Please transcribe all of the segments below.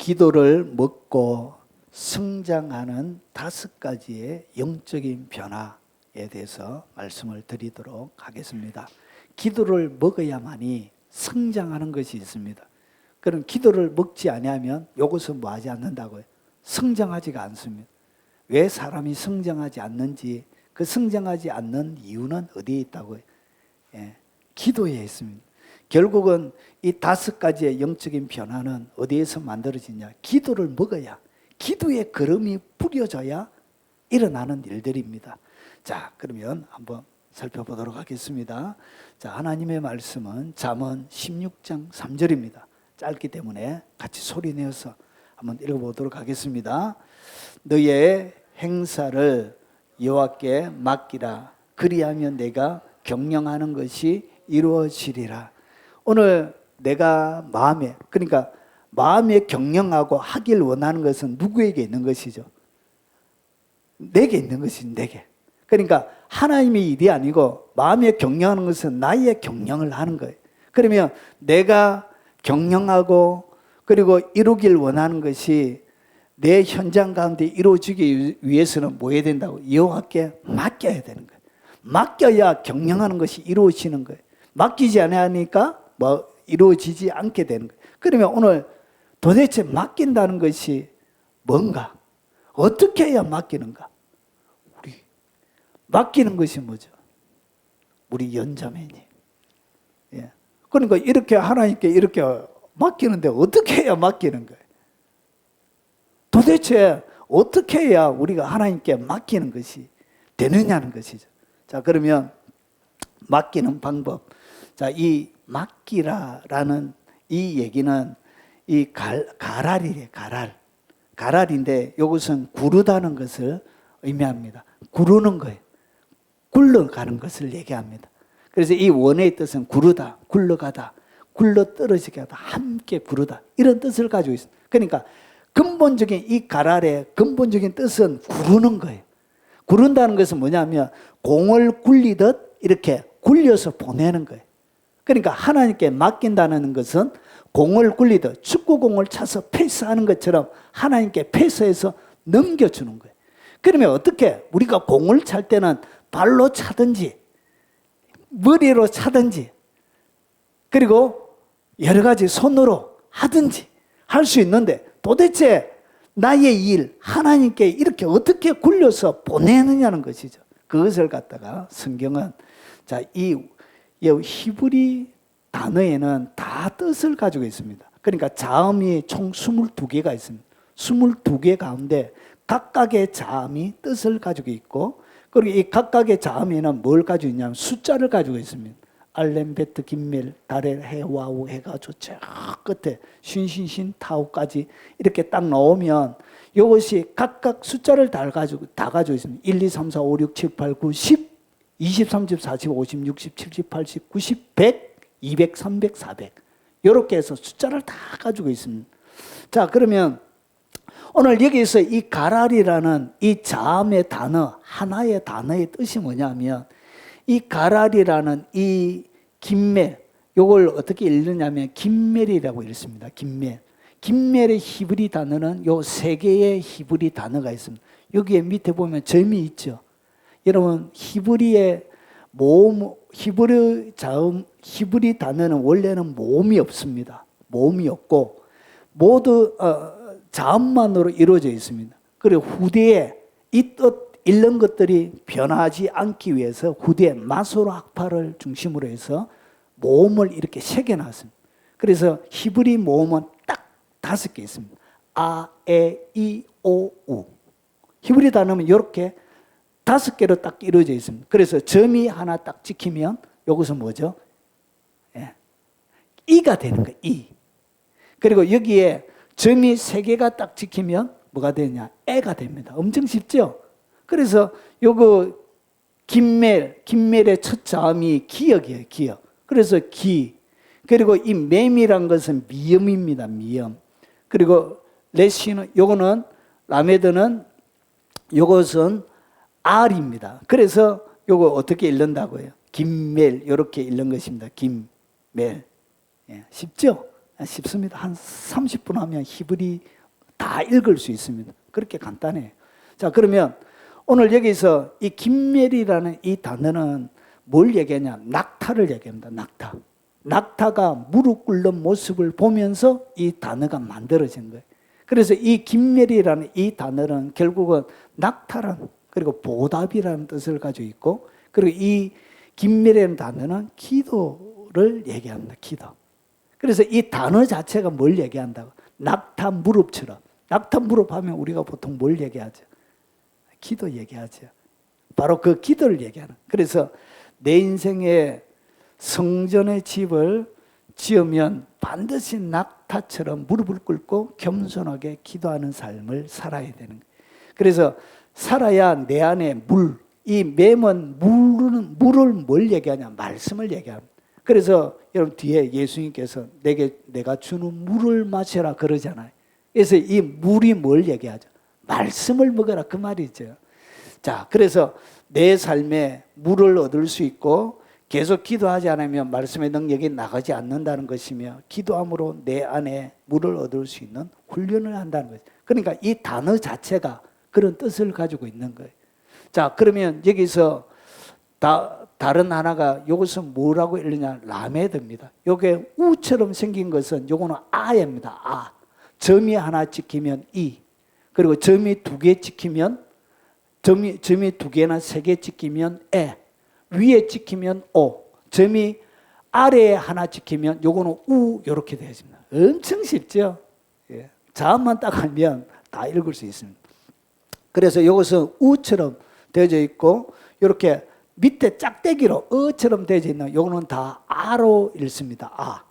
기도를 먹고 성장하는 5가지의 영적인 변화에 대해서 말씀을 드리도록 하겠습니다. 기도를 먹어야만이 성장하는 것이 있습니다. 그럼 기도를 먹지 아니하면 이것은 뭐 하지 않는다고요? 성장하지가 않습니다. 왜 사람이 성장하지 않는지, 그 성장하지 않는 이유는 어디에 있다고요? 기도에 있습니다. 결국은 이 5가지의 영적인 변화는 어디에서 만들어지냐? 기도를 먹어야, 기도의 걸음이 뿌려져야 일어나는 일들입니다. 자, 그러면 한번 살펴보도록 하겠습니다. 자, 하나님의 말씀은 잠언 16장 3절입니다. 짧기 때문에 같이 소리내어서 한번 읽어보도록 하겠습니다. 너의 행사를 여호와께 맡기라. 그리하면 내가 경영하는 것이 이루어지리라. 오늘 내가 마음에, 그러니까 마음에 경영하고 하길 원하는 것은 누구에게 있는 것이죠? 내게 있는 것이죠. 내게. 그러니까 하나님의 일이 아니고 마음에 경영하는 것은 나의 경영을 하는 거예요. 그러면 내가 경영하고 그리고 이루길 원하는 것이 내 현장 가운데 이루어지기 위해서는 뭐 해야 된다고? 여호와께 맡겨야 되는 거예요. 맡겨야 경영하는 것이 이루어지는 거예요. 맡기지 않으니까 뭐 이루어지지 않게 되는 거예요. 그러면 오늘 도대체 맡긴다는 것이 뭔가? 어떻게 해야 맡기는가? 우리 맡기는 것이 뭐죠? 우리 연자매님. 예. 그러니까 이렇게 하나님께 이렇게 맡기는데 어떻게 해야 맡기는 거예요? 도대체 어떻게 해야 우리가 하나님께 맡기는 것이 되느냐는 것이죠. 자, 그러면 맡기는 방법. 자, 이 맡기라라는 이 얘기는 이 가랄이래, 가랄. 가랄인데 이것은 구르다는 것을 의미합니다. 구르는 거예요. 굴러가는 것을 얘기합니다. 그래서 이 원어의 뜻은 구르다, 굴러가다, 굴러 떨어지게 하다, 함께 구르다, 이런 뜻을 가지고 있습니다. 그러니까 근본적인 이 가랄의 근본적인 뜻은 구르는 거예요. 구른다는 것은 뭐냐면 공을 굴리듯 이렇게 굴려서 보내는 거예요. 그러니까 하나님께 맡긴다는 것은 공을 굴리듯 축구공을 차서 패스하는 것처럼 하나님께 패스해서 넘겨주는 거예요. 그러면 어떻게? 우리가 공을 찰 때는 발로 차든지 머리로 차든지 그리고 여러 가지 손으로 하든지 할 수 있는데 도대체 나의 일, 하나님께 이렇게 어떻게 굴려서 보내느냐는 것이죠. 그것을 갖다가 성경은 자, 이 히브리 단어에는 다 뜻을 가지고 있습니다. 그러니까 자음이 총 22개가 있습니다. 22개 가운데 각각의 자음이 뜻을 가지고 있고 그리고 이 각각의 자음에는 뭘 가지고 있냐면 숫자를 가지고 있습니다. 알렘, 베트, 김멜, 다렐, 해, 와우, 해가 저 끝에 신신신, 타우까지 이렇게 딱 넣으면 이것이 각각 숫자를 다 가지고 있습니다. 1, 2, 3, 4, 5, 6, 7, 8, 9, 10, 20, 30, 40, 50, 60, 70, 80, 90, 100, 200, 300, 400 이렇게 해서 숫자를 다 가지고 있습니다. 자, 그러면 오늘 여기서 이 가랄이라는 이 자음의 단어, 하나의 단어의 뜻이 뭐냐면 이 가랄이라는 이 김멜, 이걸 어떻게 읽느냐면 김멜이라고 읽습니다. 김멜. 김멜의 히브리 단어는 요 3개의 히브리 단어가 있습니다. 여기에 밑에 보면 점이 있죠. 여러분 히브리의 모음, 히브리 자음, 히브리 단어는 원래는 모음이 없습니다. 모음이 없고 모두 자음만으로 이루어져 있습니다. 그리고 후대에 이 뜻 읽는 것들이 변하지 않기 위해서 후대에 마소로 학파를 중심으로 해서 모음을 이렇게 새겨놨습니다. 그래서 히브리 모음은 딱 5개 있습니다. 아, 에, 이, 오, 우. 히브리 단어는 이렇게 5개로 딱 이루어져 있습니다. 그래서 점이 하나 딱 찍히면 이것은 뭐죠? 예. 이가 되는 거예요. 이. 그리고 여기에 점이 3개가 딱 찍히면 뭐가 되냐? 애가 됩니다. 엄청 쉽죠? 그래서 요거 김멜의 첫 자음이 기역이에요. 기역. 그래서 기. 그리고 이 맴이란 것은 미음입니다. 미음. 그리고 레시는 요거는 라메드는 요것은 R입니다. 그래서 요거 어떻게 읽는다고요? 김멜 이렇게 읽는 것입니다. 김멜. 예, 쉽죠? 쉽습니다. 한 30분 하면 히브리 다 읽을 수 있습니다. 그렇게 간단해요. 자, 그러면 오늘 여기서 이 김멜이라는 이 단어는 뭘 얘기하냐? 낙타를 얘기합니다. 낙타. 낙타가 무릎 꿇는 모습을 보면서 이 단어가 만들어진 거예요. 그래서 이 김멜이라는 이 단어는 결국은 낙타란 그리고 보답이라는 뜻을 가지고 있고, 그리고 이 김멜이라는 단어는 기도를 얘기합니다. 기도. 그래서 이 단어 자체가 뭘 얘기한다고? 낙타 무릎처럼. 낙타 무릎 하면 우리가 보통 뭘 얘기하죠? 기도 얘기하죠. 바로 그 기도를 얘기하는. 그래서 내 인생에 성전의 집을 지으면 반드시 낙타처럼 무릎을 꿇고 겸손하게 기도하는 삶을 살아야 되는 거예요. 그래서 살아야 내 안에 물, 이 맴은 물을 뭘 얘기하냐? 말씀을 얘기합니다. 그래서 여러분 뒤에 예수님께서 내가 주는 물을 마셔라 그러잖아요. 그래서 이 물이 뭘 얘기하죠? 말씀을 먹어라 그 말이죠. 자, 그래서 내 삶에 물을 얻을 수 있고 계속 기도하지 않으면 말씀의 능력이 나가지 않는다는 것이며, 기도함으로 내 안에 물을 얻을 수 있는 훈련을 한다는 거죠. 그러니까 이 단어 자체가 그런 뜻을 가지고 있는 거예요. 자, 그러면 여기서 다른 하나가 이것은 뭐라고 읽느냐? 라메드입니다. 이게 우처럼 생긴 것은 요거는 아입니다. 아. 점이 하나 찍히면 이. 그리고 점이 두 개 찍히면 점이 두 개나 세 개 찍히면 에. 위에 찍히면 오. 점이 아래에 하나 찍히면 요거는 우 이렇게 되어 있습니다. 엄청 쉽죠? 예. 자음만 딱 알면 다 읽을 수 있습니다. 그래서 이것은 우처럼 되어져 있고 이렇게 밑에 짝대기로 어처럼 되어져 있는 요거는 다 아로 읽습니다. 아.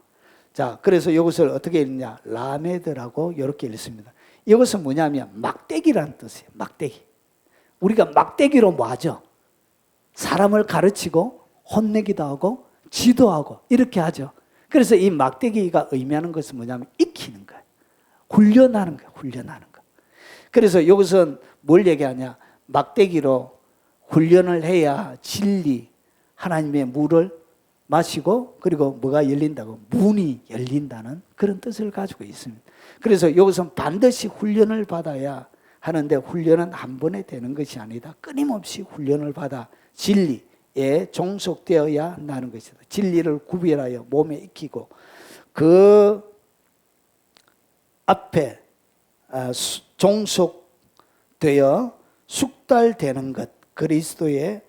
자, 그래서 이것을 어떻게 읽느냐? 라메드라고 이렇게 읽습니다. 이것은 뭐냐면 막대기라는 뜻이에요. 막대기. 우리가 막대기로 뭐 하죠? 사람을 가르치고 혼내기도 하고 지도하고 이렇게 하죠. 그래서 이 막대기가 의미하는 것은 뭐냐면 익히는 거예요. 훈련하는 거예요. 훈련하는 거. 그래서 이것은 뭘 얘기하냐? 막대기로 훈련을 해야 진리, 하나님의 물을 마시고 그리고 뭐가 열린다고? 문이 열린다는 그런 뜻을 가지고 있습니다. 그래서 이것은 반드시 훈련을 받아야 하는데, 훈련은 한 번에 되는 것이 아니다. 끊임없이 훈련을 받아 진리에 종속되어야 한다는 것이다. 진리를 구별하여 몸에 익히고 그 앞에 종속되어 숙달되는 것, 그리스도의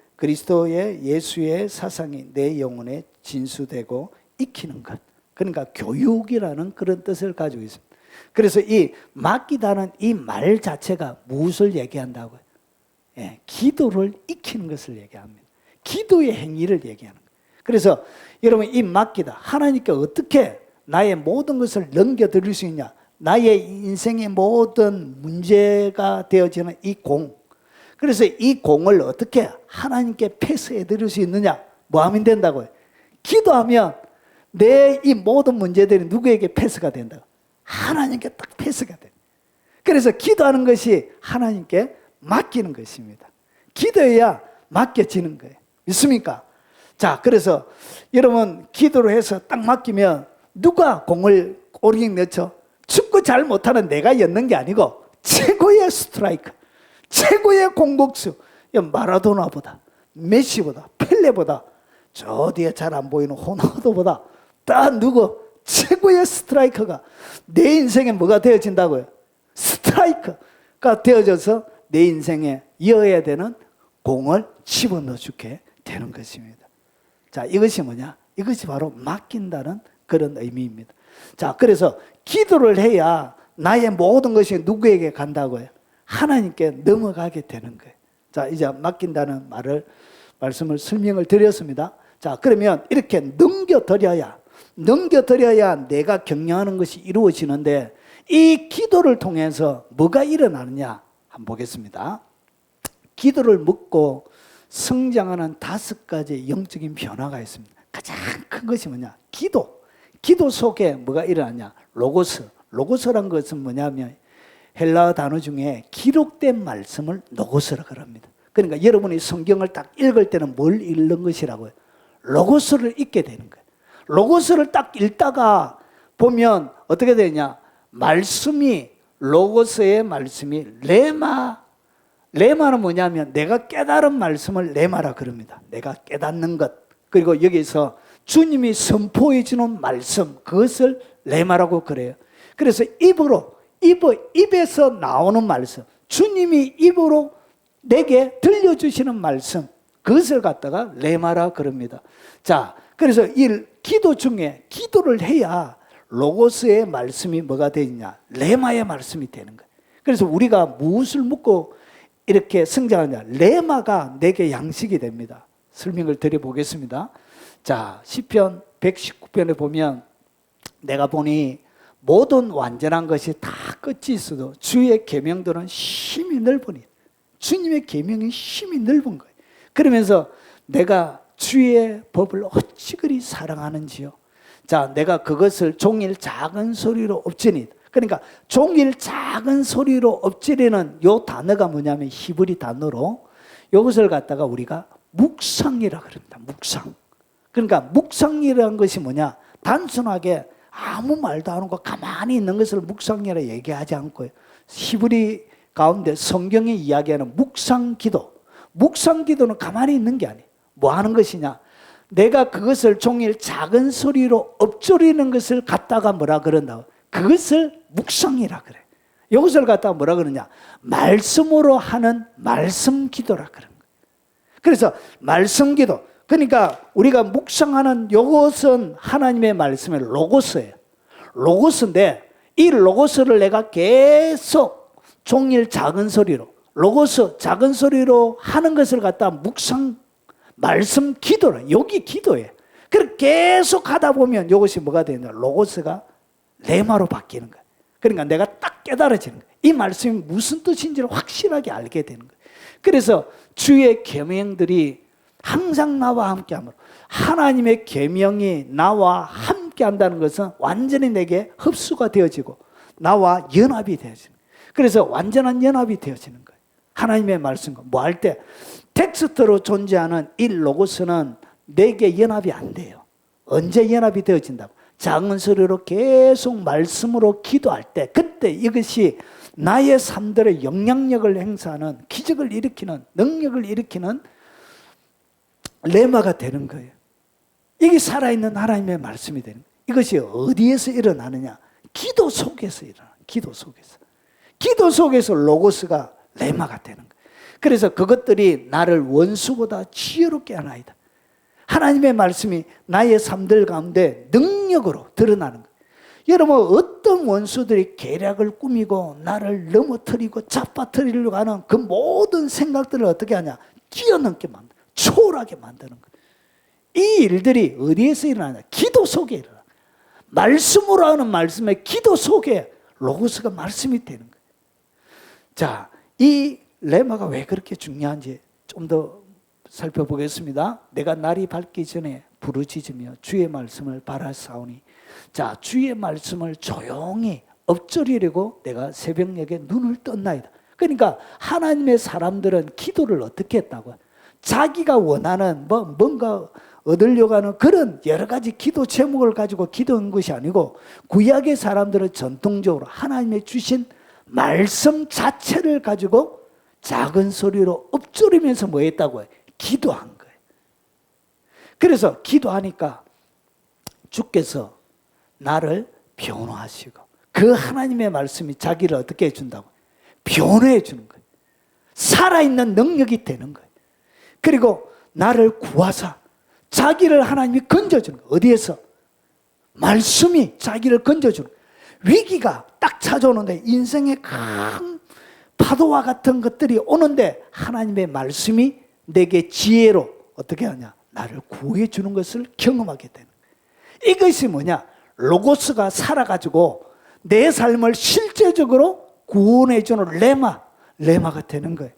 예수의 사상이 내 영혼에 진수되고 익히는 것. 그러니까 교육이라는 그런 뜻을 가지고 있습니다. 그래서 이 맡기다는 이 말 자체가 무엇을 얘기한다고요? 예, 기도를 익히는 것을 얘기합니다. 기도의 행위를 얘기하는 거예요. 그래서 여러분 이 맡기다, 하나님께 어떻게 나의 모든 것을 넘겨드릴 수 있냐? 나의 인생의 모든 문제가 되어지는 이 공, 그래서 이 공을 어떻게 하나님께 패스해 드릴 수 있느냐? 뭐 하면 된다고요? 기도하면 내 이 모든 문제들이 누구에게 패스가 된다고? 하나님께 딱 패스가 돼. 그래서 기도하는 것이 하나님께 맡기는 것입니다. 기도해야 맡겨지는 거예요. 믿습니까? 자, 그래서 여러분 기도를 해서 딱 맡기면 누가 공을 오르게 넣죠? 축구 잘 못하는 내가 였는 게 아니고 최고의 스트라이커, 최고의 공격수, 마라도나보다, 메시보다, 펠레보다, 저 뒤에 잘 안 보이는 호나우도보다 딱 누구? 최고의 스트라이커가 내 인생에 뭐가 되어진다고요? 스트라이커가 되어져서 내 인생에 이어야 되는 공을 집어넣어 주게 되는 것입니다. 자, 이것이 뭐냐? 이것이 바로 맡긴다는 그런 의미입니다. 자, 그래서 기도를 해야 나의 모든 것이 누구에게 간다고요? 하나님께 넘어가게 되는 거예요. 자, 이제 맡긴다는 말씀을 설명을 드렸습니다. 자, 그러면 이렇게 넘겨드려야 내가 경영하는 것이 이루어지는데, 이 기도를 통해서 뭐가 일어나느냐 한번 보겠습니다. 기도를 먹고 성장하는 5가지 영적인 변화가 있습니다. 가장 큰 것이 뭐냐? 기도 속에 뭐가 일어나냐? 로고스란 것은 뭐냐면 헬라어 단어 중에 기록된 말씀을 로고스라고 합니다. 그러니까 여러분이 성경을 딱 읽을 때는 뭘 읽는 것이라고요? 로고스를 읽게 되는 거예요. 로고스를 딱 읽다가 보면 어떻게 되냐? 말씀이 로고스의 말씀이 레마는 뭐냐면 내가 깨달은 말씀을 레마라 그럽니다. 내가 깨닫는 것. 그리고 여기서 주님이 선포해 주는 말씀, 그것을 레마라고 그래요. 그래서 입에서 나오는 말씀, 주님이 입으로 내게 들려주시는 말씀, 그것을 갖다가 레마라 그럽니다. 자, 그래서 이 기도 중에 기도를 해야 로고스의 말씀이 뭐가 되느냐? 레마의 말씀이 되는 거예요. 그래서 우리가 무엇을 묻고 이렇게 성장하냐? 레마가 내게 양식이 됩니다. 설명을 드려보겠습니다. 자, 시편 119편에 보면 내가 보니 모든 완전한 것이 다 끝이 있어도 주의 계명들은 힘이 넓으니, 주님의 계명이 힘이 넓은 거예요. 그러면서 내가 주의 법을 어찌 그리 사랑하는지요. 자, 내가 그것을 종일 작은 소리로 엎지니, 그러니까 종일 작은 소리로 엎지리는 요 단어가 뭐냐면 히브리 단어로 이것을 갖다가 우리가 묵상이라 그럽니다. 묵상. 그러니까 묵상이라는 것이 뭐냐? 단순하게 아무 말도 안 하고 가만히 있는 것을 묵상이라 얘기하지 않고요. 히브리 가운데 성경이 이야기하는 묵상기도. 묵상기도는 가만히 있는 게 아니에요. 뭐 하는 것이냐? 내가 그것을 종일 작은 소리로 엎조리는 것을 갖다가 뭐라 그런다고? 그것을 묵상이라 그래. 이것을 갖다가 뭐라 그러냐? 말씀으로 하는 말씀 기도라 그런 거예요. 그래서 말씀 기도. 그러니까 우리가 묵상하는 이것은 하나님의 말씀의 로고스예요. 로고스인데 이 로고스를 내가 계속 종일 작은 소리로, 로고스 작은 소리로 하는 것을 갖다가 묵상 말씀 기도라. 여기 기도예요. 그렇게 계속 하다 보면 이것이 뭐가 되냐? 로고스가 레마로 바뀌는 거예요. 그러니까 내가 딱 깨달아지는 거예요. 이 말씀이 무슨 뜻인지를 확실하게 알게 되는 거예요. 그래서 주의 계명들이 항상 나와 함께 함으로, 하나님의 계명이 나와 함께 한다는 것은 완전히 내게 흡수가 되어지고 나와 연합이 되어지는 거예요. 그래서 완전한 연합이 되어지는 거예요. 하나님의 말씀과 뭐 할 때 텍스트로 존재하는 이 로고스는 내게 연합이 안 돼요. 언제 연합이 되어진다고? 작은 소리로 계속 말씀으로 기도할 때, 그때 이것이 나의 삶들의 영향력을 행사하는, 기적을 일으키는, 능력을 일으키는 레마가 되는 거예요. 이게 살아있는 하나님의 말씀이 되는 거예요. 이것이 어디에서 일어나느냐? 기도 속에서 일어나. 기도 속에서. 기도 속에서 로고스가 레마가 되는 거예요. 그래서 그것들이 나를 원수보다 지혜롭게 하나이다. 하나님의 말씀이 나의 삶들 가운데 능력으로 드러나는 거예요. 여러분, 어떤 원수들이 계략을 꾸미고 나를 넘어뜨리고 잡아뜨리려고 하는 그 모든 생각들을 어떻게 하냐? 뛰어넘게 만들어, 초월하게 만드는 거예요. 이 일들이 어디에서 일어나냐? 기도 속에 일어나. 말씀으로 하는 말씀의 기도 속에 로고스가 말씀이 되는 거예요. 자, 이 레마가 왜 그렇게 중요한지 좀 더 살펴보겠습니다. 내가 날이 밝기 전에 부르짖으며 주의 말씀을 바라사오니, 자, 주의 말씀을 조용히 엎조리려고 내가 새벽녘에 눈을 떴나이다. 그러니까 하나님의 사람들은 기도를 어떻게 했다고? 자기가 원하는 뭔가 얻으려고 하는 그런 여러 가지 기도 제목을 가지고 기도한 것이 아니고, 구약의 사람들은 전통적으로 하나님의 주신 말씀 자체를 가지고 작은 소리로 엎조리면서 뭐 했다고 해요? 기도한 거예요. 그래서 기도하니까 주께서 나를 변호하시고, 그 하나님의 말씀이 자기를 어떻게 해준다고? 변호해 주는 거예요. 살아있는 능력이 되는 거예요. 그리고 나를 구하사 자기를 하나님이 건져주는 거예요. 어디에서? 말씀이 자기를 건져주는 거예요. 위기가 딱 찾아오는데, 인생의 큰 파도와 같은 것들이 오는데 하나님의 말씀이 내게 지혜로 어떻게 하냐? 나를 구해 주는 것을 경험하게 되는 거예요. 이것이 뭐냐? 로고스가 살아가지고 내 삶을 실제적으로 구원해 주는 레마가 되는 거예요.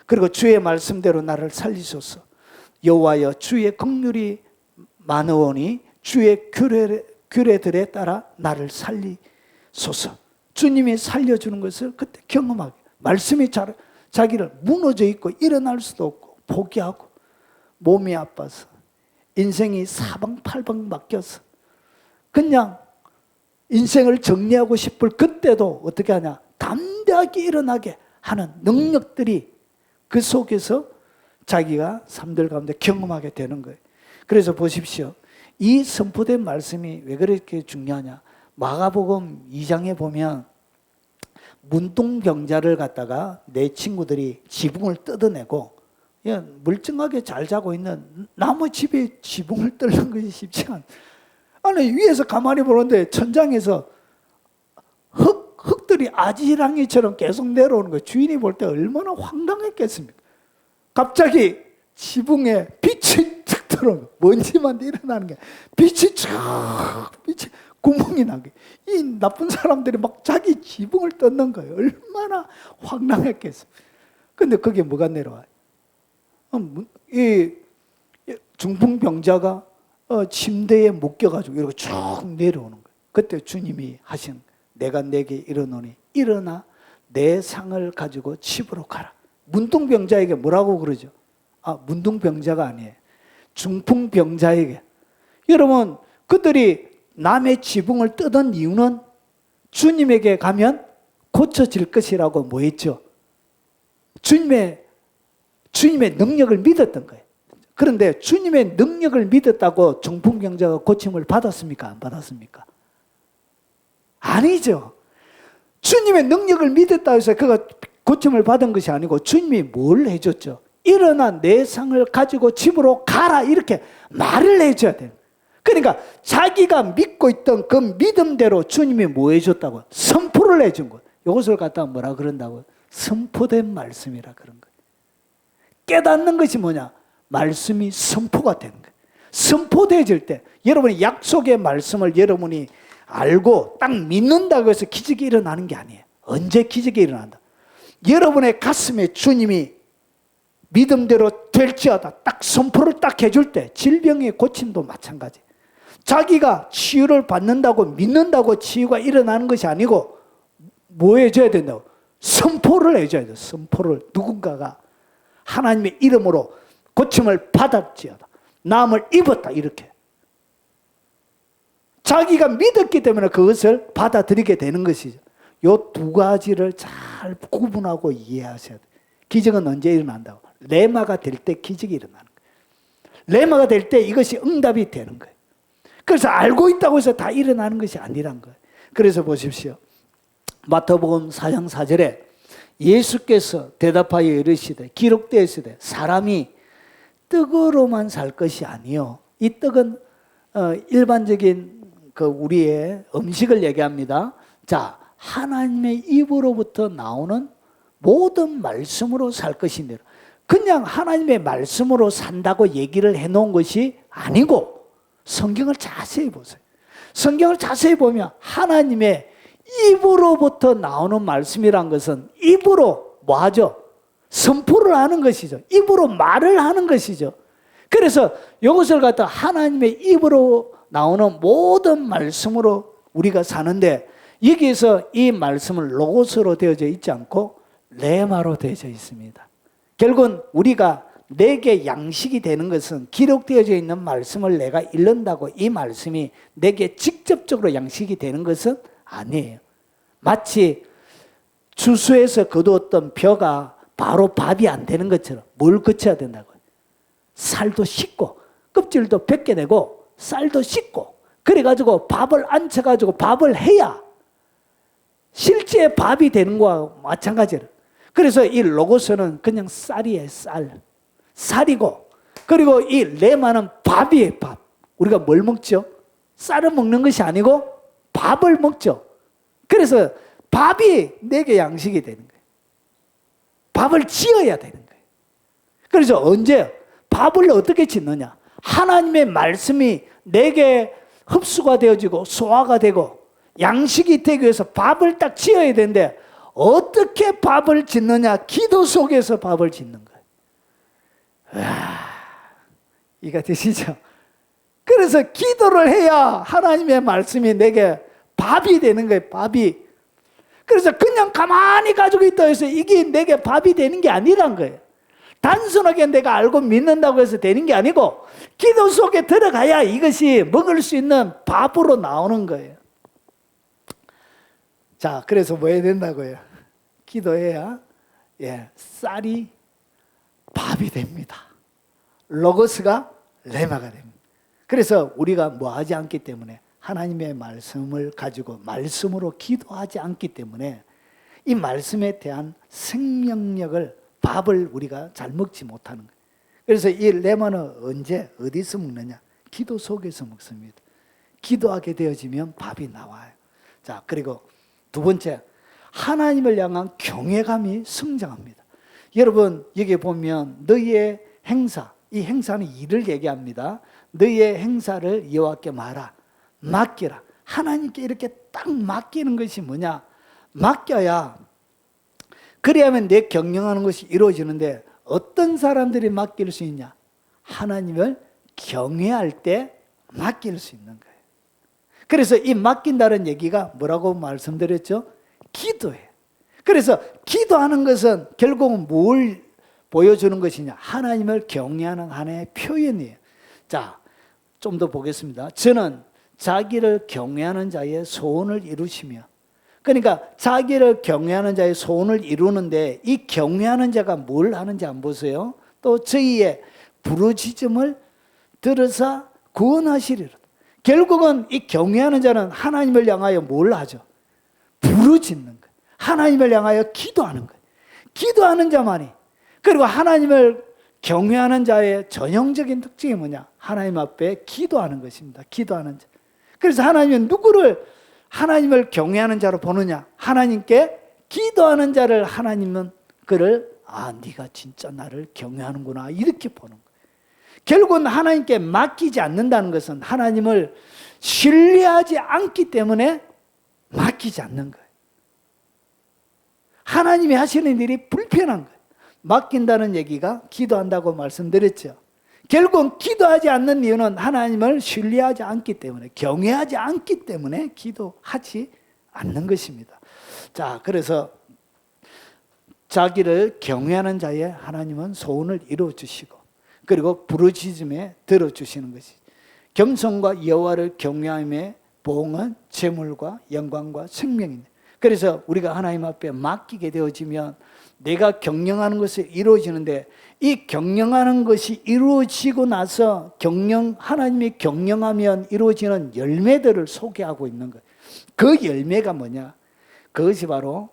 그리고 주의 말씀대로 나를 살리소서. 여호와여, 주의 긍휼이 많으오니 주의 규례들에 따라 나를 살리소서. 주님이 살려주는 것을 그때 경험하게, 말씀이 자기를 무너져 있고 일어날 수도 없고 포기하고 몸이 아파서 인생이 사방팔방 막혀서 그냥 인생을 정리하고 싶을 그때도 어떻게 하냐? 담대하게 일어나게 하는 능력들이 그 속에서 자기가 삶들 가운데 경험하게 되는 거예요. 그래서 보십시오. 이 선포된 말씀이 왜 그렇게 중요하냐? 마가복음 2장에 보면 문둥병자를 갖다가 내 친구들이 지붕을 뜯어내고 멀쩡하게 잘 자고 있는 나무 집에 지붕을 뜯는 것이 쉽지 않아. 아니 위에서 가만히 보는데 천장에서 흙들이 아지랑이처럼 계속 내려오는 거예요. 주인이 볼 때 얼마나 황당했겠습니까? 갑자기 지붕에 빛이 툭 들어오는 거예요. 먼지만 일어나는 게 빛이 구멍이 나게. 이 나쁜 사람들이 막 자기 지붕을 뜯는 거예요. 얼마나 황당했겠습니까? 근데 그게 뭐가 내려와요? 이 중풍병자가 침대에 묶여가지고 이렇게 쭉 내려오는 거예요. 그때 주님이 하신 내가 내게 이르노니 일어나 내 상을 가지고 집으로 가라. 문둥병자에게 뭐라고 그러죠? 문둥병자가 아니에요. 중풍병자에게. 여러분 그들이 남의 지붕을 뜯은 이유는 주님에게 가면 고쳐질 것이라고 뭐 했죠? 주님의 능력을 믿었던 거예요. 그런데 주님의 능력을 믿었다고 중풍병자가 고침을 받았습니까? 안 받았습니까? 아니죠. 주님의 능력을 믿었다고 해서 그가 고침을 받은 것이 아니고 주님이 뭘 해줬죠? 일어나 내 상을 가지고 집으로 가라 이렇게 말을 해줘야 돼요. 그러니까 자기가 믿고 있던 그 믿음대로 주님이 뭐 해줬다고? 선포를 해준 거예요. 이것을 갖다가 뭐라 그런다고요? 선포된 말씀이라 그런 거예요. 깨닫는 것이 뭐냐? 말씀이 선포가 되는 거예요. 선포되어질 때 여러분이 약속의 말씀을 여러분이 알고 딱 믿는다고 해서 기적이 일어나는 게 아니에요. 언제 기적이 일어난다? 여러분의 가슴에 주님이 믿음대로 될지어다 딱 선포를 딱 해줄 때 질병의 고침도 마찬가지. 자기가 치유를 받는다고 믿는다고 치유가 일어나는 것이 아니고 뭐 해줘야 된다고? 선포를 해줘야 돼요. 선포를 누군가가 하나님의 이름으로 고침을 받았지어다 나음을 입었다 이렇게 자기가 믿었기 때문에 그것을 받아들이게 되는 것이죠. 이 두 가지를 잘 구분하고 이해하셔야 돼요. 기적은 언제 일어난다고? 레마가 될 때 기적이 일어나는 거예요. 레마가 될 때 이것이 응답이 되는 거예요. 그래서 알고 있다고 해서 다 일어나는 것이 아니란 거예요. 그래서 보십시오. 마태복음 4장 4절에 예수께서 대답하여 이르시되 기록되어 있으되 사람이 떡으로만 살 것이 아니요. 이 떡은 일반적인 그 우리의 음식을 얘기합니다. 자, 하나님의 입으로부터 나오는 모든 말씀으로 살 것인데 그냥 하나님의 말씀으로 산다고 얘기를 해놓은 것이 아니고 성경을 자세히 보세요. 성경을 자세히 보면 하나님의 입으로부터 나오는 말씀이란 것은 입으로 뭐 하죠? 선포를 하는 것이죠. 입으로 말을 하는 것이죠. 그래서 이것을 갖다 하나님의 입으로 나오는 모든 말씀으로 우리가 사는데 여기에서 이 말씀은 로고스로 되어져 있지 않고 레마로 되어져 있습니다. 결국은 우리가 내게 양식이 되는 것은 기록되어져 있는 말씀을 내가 읽는다고 이 말씀이 내게 직접적으로 양식이 되는 것은 아니에요. 마치 주수에서 거두었던 벼가 바로 밥이 안 되는 것처럼 뭘 거쳐야 된다고요? 살도 씻고 껍질도 벗겨내고 쌀도 씻고 그래가지고 밥을 앉혀가지고 밥을 해야 실제 밥이 되는 거와 마찬가지로 그래서 이 로고스는 그냥 쌀이에요. 쌀이고 그리고 이 레마는 밥이에요. 밥. 우리가 뭘 먹죠? 쌀을 먹는 것이 아니고 밥을 먹죠. 그래서 밥이 내게 양식이 되는 거예요. 밥을 지어야 되는 거예요. 그래서 언제 밥을 어떻게 짓느냐? 하나님의 말씀이 내게 흡수가 되어지고 소화가 되고 양식이 되기 위해서 밥을 딱 지어야 되는데 어떻게 밥을 짓느냐? 기도 속에서 밥을 짓는 거예요. 이해가 되시죠? 그래서 기도를 해야 하나님의 말씀이 내게 밥이 되는 거예요. 밥이. 그래서 그냥 가만히 가지고 있다 해서 이게 내게 밥이 되는 게 아니란 거예요. 단순하게 내가 알고 믿는다고 해서 되는 게 아니고 기도 속에 들어가야 이것이 먹을 수 있는 밥으로 나오는 거예요. 자, 그래서 뭐 해야 된다고요? 기도해야 쌀이 밥이 됩니다. 로고스가 레마가 됩니다. 그래서 우리가 뭐 하지 않기 때문에, 하나님의 말씀을 가지고 말씀으로 기도하지 않기 때문에 이 말씀에 대한 생명력을, 밥을 우리가 잘 먹지 못하는 거예요. 그래서 이 레마는 언제 어디서 먹느냐? 기도 속에서 먹습니다. 기도하게 되어지면 밥이 나와요. 자, 그리고 두 번째, 하나님을 향한 경외감이 성장합니다. 여러분, 여기 보면 너희의 행사, 이 행사는 일을 얘기합니다. 너희의 행사를 여호와께 말하, 맡기라. 하나님께 이렇게 딱 맡기는 것이 뭐냐? 맡겨야, 그래야만 내 경영하는 것이 이루어지는데, 어떤 사람들이 맡길 수 있냐? 하나님을 경외할 때 맡길 수 있는 거예요. 그래서 이 맡긴다는 얘기가 뭐라고 말씀드렸죠? 기도예요. 그래서 기도하는 것은 결국은 뭘 보여주는 것이냐? 하나님을 경외하는 하나의 표현이에요. 자, 좀 더 보겠습니다. 저는 자기를 경외하는 자의 소원을 이루시며, 그러니까 자기를 경외하는 자의 소원을 이루는데, 이 경외하는 자가 뭘 하는지 안 보세요? 또 저희의 부르짖음을 들으사 구원하시리라. 결국은 이 경외하는 자는 하나님을 향하여 뭘 하죠? 부르짖는 거예요. 하나님을 향하여 기도하는 거예요. 기도하는 자만이. 그리고 하나님을 경외하는 자의 전형적인 특징이 뭐냐? 하나님 앞에 기도하는 것입니다. 기도하는 자. 그래서 하나님은 누구를 하나님을 경외하는 자로 보느냐? 하나님께 기도하는 자를 하나님은 그를 네가 진짜 나를 경외하는구나, 이렇게 보는 거예요. 결국은 하나님께 맡기지 않는다는 것은 하나님을 신뢰하지 않기 때문에 맡기지 않는 거예요. 하나님이 하시는 일이 불편한 거예요. 맡긴다는 얘기가 기도한다고 말씀드렸죠. 결국 기도하지 않는 이유는 하나님을 신뢰하지 않기 때문에, 경외하지 않기 때문에 기도하지 않는 것입니다. 자, 그래서 자기를 경외하는 자의 하나님은 소원을 이루어주시고, 그리고 부르짖음에 들어주시는 것이, 겸손과 여호와를 경외함의 보응은 재물과 영광과 생명이네. 그래서 우리가 하나님 앞에 맡기게 되어지면 내가 경영하는 것이 이루어지는데, 이 경영하는 것이 이루어지고 나서 하나님이 경영하면 이루어지는 열매들을 소개하고 있는 거예요. 그 열매가 뭐냐? 그것이 바로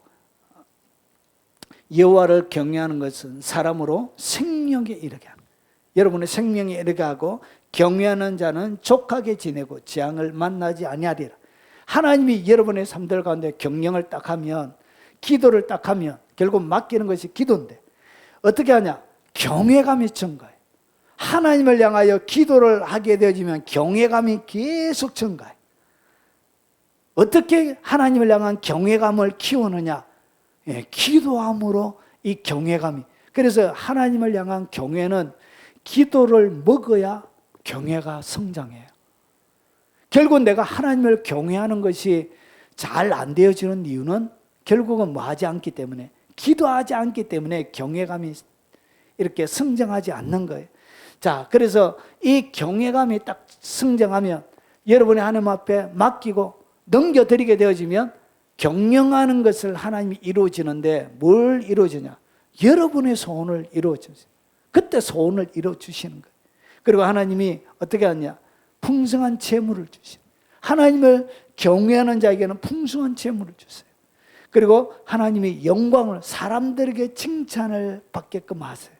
여호와를 경외하는 것은 사람으로 생명에 이르게 합니다. 여러분의 생명에 이르게 하고, 경외하는 자는 족하게 지내고 재앙을 만나지 아니하리라. 하나님이 여러분의 삶들 가운데 경영을 딱 하면, 기도를 딱 하면, 결국 맡기는 것이 기도인데 어떻게 하냐? 경외감이 증가해요. 하나님을 향하여 기도를 하게 되어지면 경외감이 계속 증가해요. 어떻게 하나님을 향한 경외감을 키우느냐? 기도함으로 이 경외감이. 그래서 하나님을 향한 경외는 기도를 먹어야 경외가 성장해요. 결국 내가 하나님을 경외하는 것이 잘 안 되어지는 이유는 결국은 뭐 하지 않기 때문에, 기도하지 않기 때문에 경외감이 이렇게 성장하지 않는 거예요. 자, 그래서 이 경외감이 딱 성장하면 여러분이 하나님 앞에 맡기고 넘겨드리게 되어지면 경영하는 것을 하나님이 이루어지는데, 뭘 이루어지냐? 여러분의 소원을 이루어주세요. 그때 소원을 이루어주시는 거예요. 그리고 하나님이 어떻게 하냐? 풍성한 재물을 주시는, 하나님을 경외하는 자에게는 풍성한 재물을 주세요. 그리고 하나님이 영광을, 사람들에게 칭찬을 받게끔 하세요.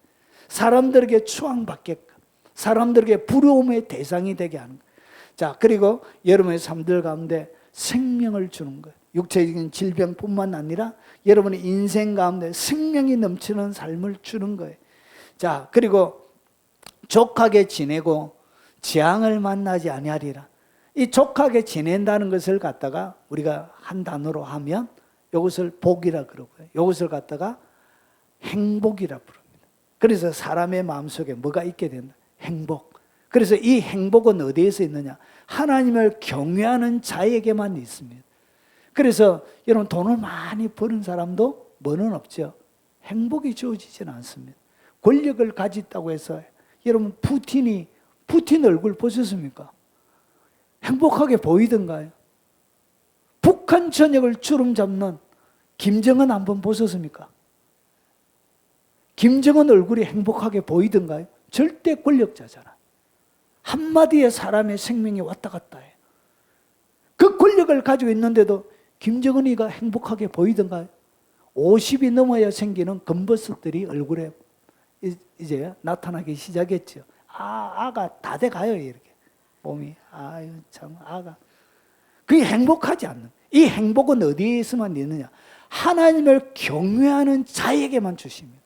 사람들에게 추앙받게끔, 사람들에게 부러움의 대상이 되게 하는 거예요. 자, 그리고 여러분의 삶들 가운데 생명을 주는 거예요. 육체적인 질병뿐만 아니라 여러분의 인생 가운데 생명이 넘치는 삶을 주는 거예요. 자, 그리고 족하게 지내고 재앙을 만나지 아니하리라. 이 족하게 지낸다는 것을 갖다가 우리가 한 단어로 하면 이것을 복이라 그러고요, 이것을 갖다가 행복이라 부릅니다. 그래서 사람의 마음속에 뭐가 있게 된다? 행복. 그래서 이 행복은 어디에서 있느냐? 하나님을 경외하는 자에게만 있습니다. 그래서 여러분, 돈을 많이 버는 사람도 뭐는 없죠? 행복이 주어지지는 않습니다. 권력을 가졌다고 해서, 여러분 푸틴 얼굴 보셨습니까? 행복하게 보이던가요? 북한 전역을 주름 잡는 김정은 한번 보셨습니까? 김정은 얼굴이 행복하게 보이던가요? 절대 권력자잖아. 한마디의 사람의 생명이 왔다 갔다 해요. 그 권력을 가지고 있는데도 김정은이가 행복하게 보이던가요? 50이 넘어야 생기는 검버섯들이 얼굴에 이제 나타나기 시작했죠. 아가 다 돼가요, 이렇게. 몸이. 아유, 참, 아가. 그게 행복하지 않는. 이 행복은 어디에서만 있느냐? 하나님을 경외하는 자에게만 주십니다.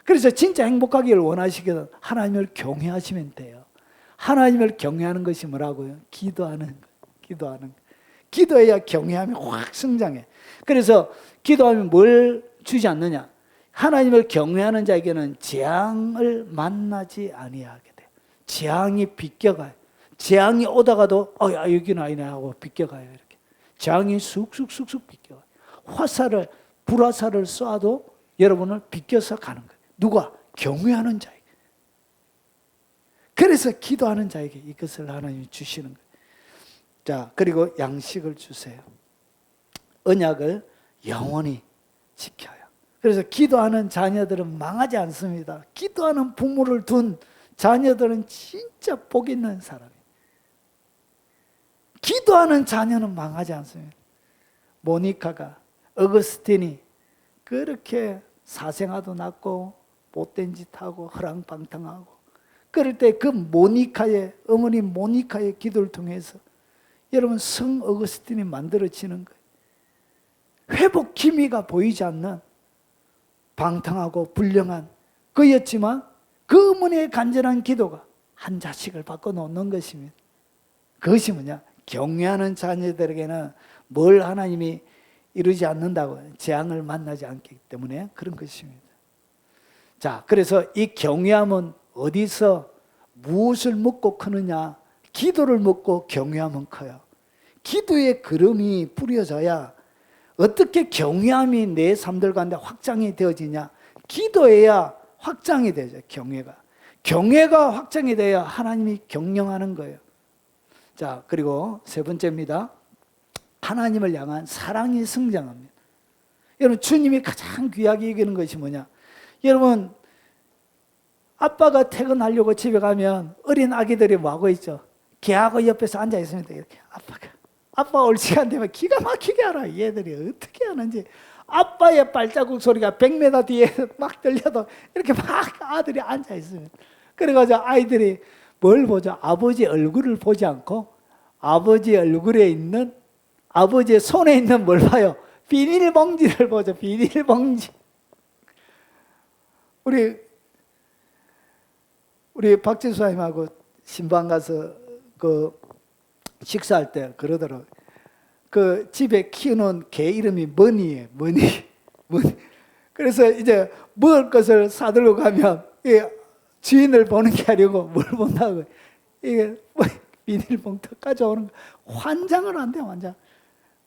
그래서 진짜 행복하기를 원하시거든 하나님을 경외하시면 돼요. 하나님을 경외하는 것이 뭐라고요? 기도하는 거. 기도하는 거. 기도해야 경외함이 확 성장해. 그래서 기도하면 뭘 주지 않느냐? 하나님을 경외하는 자에게는 재앙을 만나지 아니하게 돼. 재앙이 비껴가요. 재앙이 오다가도 야, 여기는 아니네 하고 비껴가요. 이렇게. 재앙이 쑥쑥쑥쑥 비껴가요. 불화살을 쏴도 여러분을 비껴서 가는 거예요. 누가? 경외하는 자에게. 그래서 기도하는 자에게 이것을 하나님이 주시는 거예요. 자, 그리고 양식을 주세요. 언약을 영원히 지켜요. 그래서 기도하는 자녀들은 망하지 않습니다. 기도하는 부모를 둔 자녀들은 진짜 복 있는 사람이에요. 기도하는 자녀는 망하지 않습니다. 모니카가, 어거스틴이 그렇게 사생아도 낳고 못된 짓 하고 허랑방탕하고 그럴 때 그 모니카의 어머니 모니카의 기도를 통해서 여러분 성 어거스틴이 만들어지는 거예요. 회복 기미가 보이지 않는 방탕하고 불량한 그였지만 그 어머니의 간절한 기도가 한 자식을 바꿔놓는 것입니다. 그것이 뭐냐? 경외하는 자녀들에게는 뭘 하나님이 이루지 않는다고 재앙을 만나지 않기 때문에 그런 것입니다. 자, 그래서 이 경외함은 어디서 무엇을 먹고 크느냐? 기도를 먹고 경외함은 커요. 기도의 그름이 뿌려져야 어떻게 경외함이 내 삶들 가운데 확장이 되어지냐? 기도해야 확장이 되죠. 경외가 확장이 돼야 하나님이 경영하는 거예요. 자, 그리고 세 번째입니다. 하나님을 향한 사랑이 성장합니다. 여러분, 주님이 가장 귀하게 여기는 것이 뭐냐? 여러분, 아빠가 퇴근하려고 집에 가면 어린 아기들이 뭐하고 있죠? 걔하고 옆에서 앉아 있습니다. 이렇게 아빠 올 시간 되면 기가 막히게 알아. 얘들이 어떻게 하는지. 아빠의 발자국 소리가 100m 뒤에 막 들려도 이렇게 막 아들이 앉아 있습니다. 그래가지고 아이들이 뭘 보죠? 아버지 얼굴을 보지 않고 아버지 얼굴에 있는 아버지의 손에 있는 뭘 봐요? 비닐봉지를 보죠. 비닐봉지. 우리 박진수님하고 신방 가서 그 식사할 때 그러더라고요. 그 집에 키우는 개 이름이 머니예요. 머니. 그래서 이제 먹을 것을 사들고 가면 주인을 보는 게 아니고 뭘 본다고. 이게 비닐봉투 가져오는 거. 환장을 한대, 환장.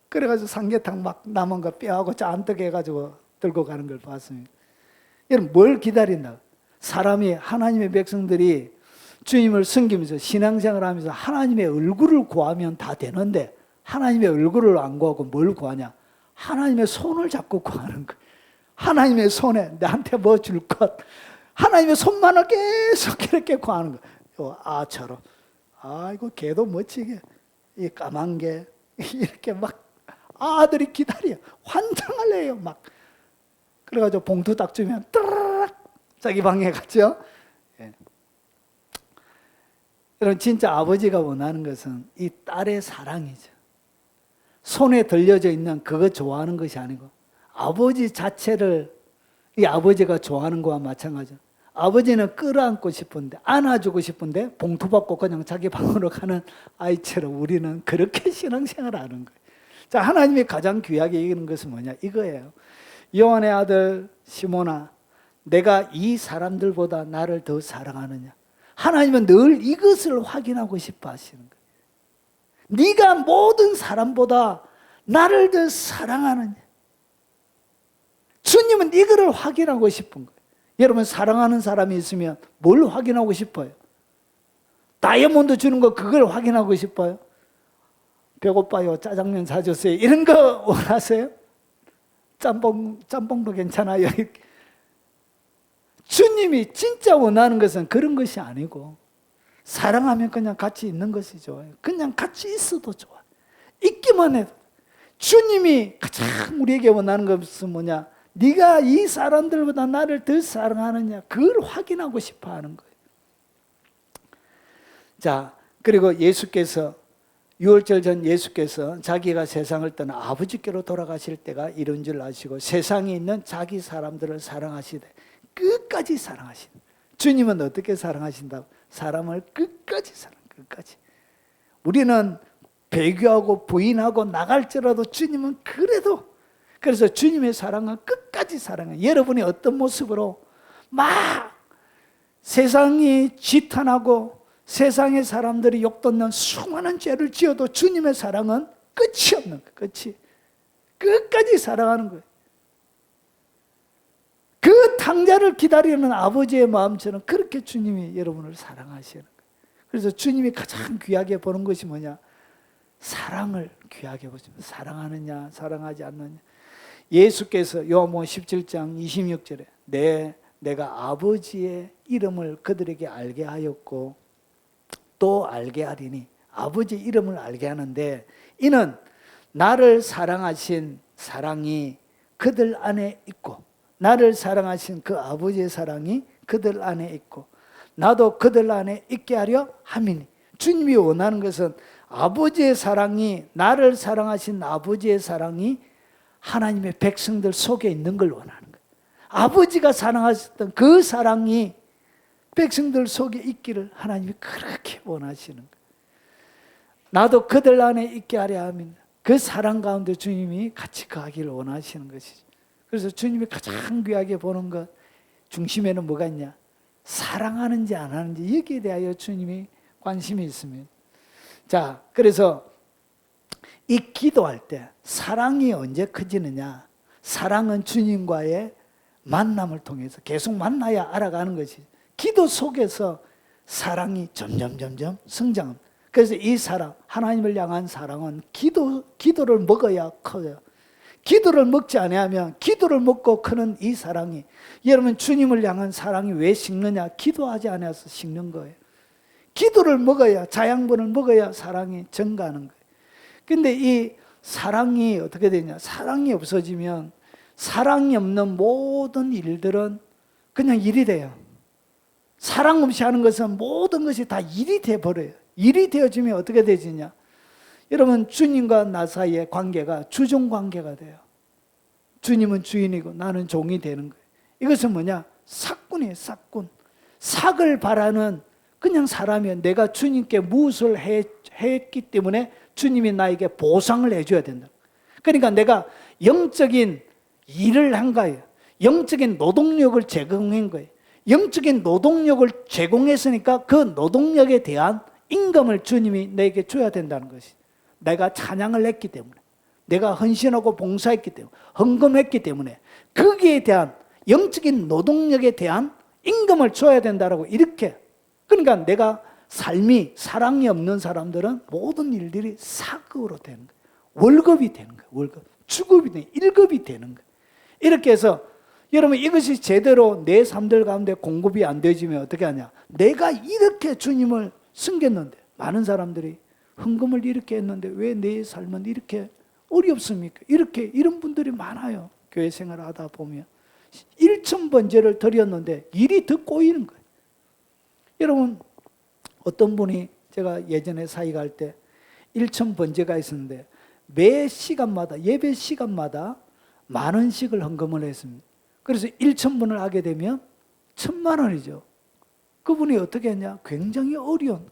그래가지고 삼계탕 막 남은 거 뼈하고 잔뜩 해가지고 들고 가는 걸 봤습니다. 여러분, 뭘 기다린다? 사람이, 하나님의 백성들이 주님을 섬기면서 신앙생활을 하면서 하나님의 얼굴을 구하면 다 되는데 하나님의 얼굴을 안 구하고 뭘 구하냐? 하나님의 손을 잡고 구하는 거예요. 하나님의 손에 나한테 뭐 줄 것. 하나님의 손만을 계속 이렇게 구하는 거예요. 아처럼. 아이고, 개도 멋지게. 이 까만 개. 이렇게 막 아들이 기다려. 환장을 해요. 막. 그래가지고 봉투 딱 주면 따라락 자기 방에 갔죠. 예. 여러분, 진짜 아버지가 원하는 것은 이 딸의 사랑이죠. 손에 들려져 있는 그거 좋아하는 것이 아니고 아버지 자체를 이 아버지가 좋아하는 거와 마찬가지죠. 아버지는 끌어안고 싶은데 안아주고 싶은데 봉투 받고 그냥 자기 방으로 가는 아이처럼 우리는 그렇게 신앙생활을 하는 거예요. 자, 하나님이 가장 귀하게 여기는 것은 뭐냐? 이거예요. 요한의 아들 시몬아, 내가 이 사람들보다 나를 더 사랑하느냐? 하나님은 늘 이것을 확인하고 싶어 하시는 거예요. 네가 모든 사람보다 나를 더 사랑하느냐? 주님은 이거를 확인하고 싶은 거예요. 여러분, 사랑하는 사람이 있으면 뭘 확인하고 싶어요? 다이아몬드 주는 거 그걸 확인하고 싶어요? 배고파요, 짜장면 사주세요, 이런 거 원하세요? 짬뽕도 괜찮아요. 주님이 진짜 원하는 것은 그런 것이 아니고, 사랑하면 그냥 같이 있는 것이 좋아요. 그냥 같이 있어도 좋아. 있기만 해도. 주님이 가장 우리에게 원하는 것은 뭐냐? 네가 이 사람들보다 나를 더 사랑하느냐, 그걸 확인하고 싶어 하는 거예요. 자, 그리고 예수께서 유월절 전 예수께서 자기가 세상을 떠나 아버지께로 돌아가실 때가 이런 줄 아시고 세상에 있는 자기 사람들을 사랑하시되 끝까지 사랑하신다. 주님은 어떻게 사랑하신다고? 사람을 끝까지 끝까지. 우리는 배교하고 부인하고 나갈지라도 주님은 그래서 주님의 사랑은 끝까지 사랑해요. 여러분이 어떤 모습으로 막 세상이 지탄하고 세상의 사람들이 욕듣는 수많은 죄를 지어도 주님의 사랑은 끝이 없는 거예요. 끝까지 사랑하는 거예요. 그 탕자를 기다리는 아버지의 마음처럼 그렇게 주님이 여러분을 사랑하시는 거예요. 그래서 주님이 가장 귀하게 보는 것이 뭐냐? 사랑을 귀하게 보십니다. 사랑하느냐 사랑하지 않느냐. 예수께서 요한복음 17장 26절에 내가 아버지의 이름을 그들에게 알게 하였고 또 알게 하리니, 아버지 이름을 알게 하는데 이는 나를 사랑하신 사랑이 그들 안에 있고 나를 사랑하신 그 아버지의 사랑이 그들 안에 있고 나도 그들 안에 있게 하려 함이니. 주님이 원하는 것은 아버지의 사랑이, 나를 사랑하신 아버지의 사랑이 하나님의 백성들 속에 있는 걸 원하는 거예요. 아버지가 사랑하셨던 그 사랑이 백성들 속에 있기를 하나님이 그렇게 원하시는 거예요. 나도 그들 안에 있게 하려 하면 그 사랑 가운데 주님이 같이 거하기를 원하시는 것이죠. 그래서 주님이 가장 귀하게 보는 것 중심에는 뭐가 있냐? 사랑하는지 안 하는지, 여기에 대하여 주님이 관심이 있습니다. 자, 그래서 이 기도할 때 사랑이 언제 커지느냐? 사랑은 주님과의 만남을 통해서 계속 만나야 알아가는 것이죠. 기도 속에서 사랑이 점점 성장합니다. 그래서 이 사랑, 하나님을 향한 사랑은 기도를 먹어야 커요. 기도를 먹지 않으면 기도를 먹고 크는 이 사랑이, 여러분 주님을 향한 사랑이 왜 식느냐? 기도하지 않아서 식는 거예요. 기도를 먹어야, 자양분을 먹어야 사랑이 증가하는 거예요. 근데 이 사랑이 어떻게 되냐? 사랑이 없어지면 사랑이 없는 모든 일들은 그냥 일이 돼요. 사랑 없이 하는 것은 모든 것이 다 일이 돼버려요. 일이 되어지면 어떻게 되지냐? 여러분 주님과 나 사이의 관계가 주종 관계가 돼요. 주님은 주인이고 나는 종이 되는 거예요. 이것은 뭐냐? 삭군이에요. 삭군. 삭을 바라는 그냥 사람이에요. 내가 주님께 무엇을 했기 때문에 주님이 나에게 보상을 해줘야 된다. 그러니까 내가 영적인 일을 한 거예요. 영적인 노동력을 제공한 거예요. 영적인 노동력을 제공했으니까 그 노동력에 대한 임금을 주님이 내게 줘야 된다는 것이. 내가 찬양을 했기 때문에, 내가 헌신하고 봉사했기 때문에, 헌금했기 때문에 거기에 대한 영적인 노동력에 대한 임금을 줘야 된다라고 이렇게. 그러니까 내가 삶이 사랑이 없는 사람들은 모든 일들이 사급으로 되는 거예요. 월급이 되는 거예요. 월급. 주급이 되는 거예요. 일급이 되는 거예요. 이렇게 해서 여러분 이것이 제대로 내 삶들 가운데 공급이 안 되어지면 어떻게 하냐? 내가 이렇게 주님을 섬겼는데, 많은 사람들이 헌금을 이렇게 했는데 왜 내 삶은 이렇게 어렵습니까? 이런 분들이 많아요. 교회 생활을 하다 보면 1,000번제를 드렸는데 일이 더 꼬이는 거예요. 여러분 어떤 분이, 제가 예전에 사회 갈 때 1,000번제가 있었는데 매 시간마다, 예배 시간마다 10,000원씩을 헌금을 했습니다. 그래서 1,000번을 하게 되면 1,000,000원이죠. 그분이 어떻게 했냐? 굉장히 어려운,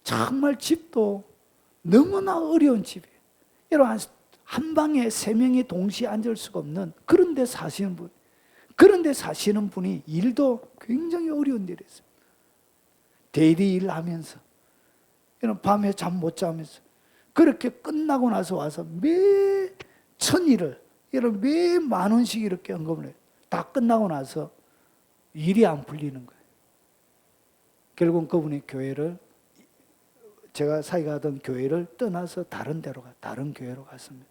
정말 집도 너무나 어려운 집이에요. 여러분 한 방에 3명이 동시에 앉을 수가 없는 그런 데 사시는 분, 그런데 사시는 분이 일도 굉장히 어려운 일을 했어요. 대리 일하면서, 밤에 잠 못 자면서 그렇게 끝나고 나서 와서 매 1,000일을, 여러분 매 10,000원씩 이렇게 헌금을 해요. 다 끝나고 나서 일이 안 풀리는 거예요. 결국 그분이 교회를 제가 사역하던 교회를 떠나서 다른 교회로 갔습니다.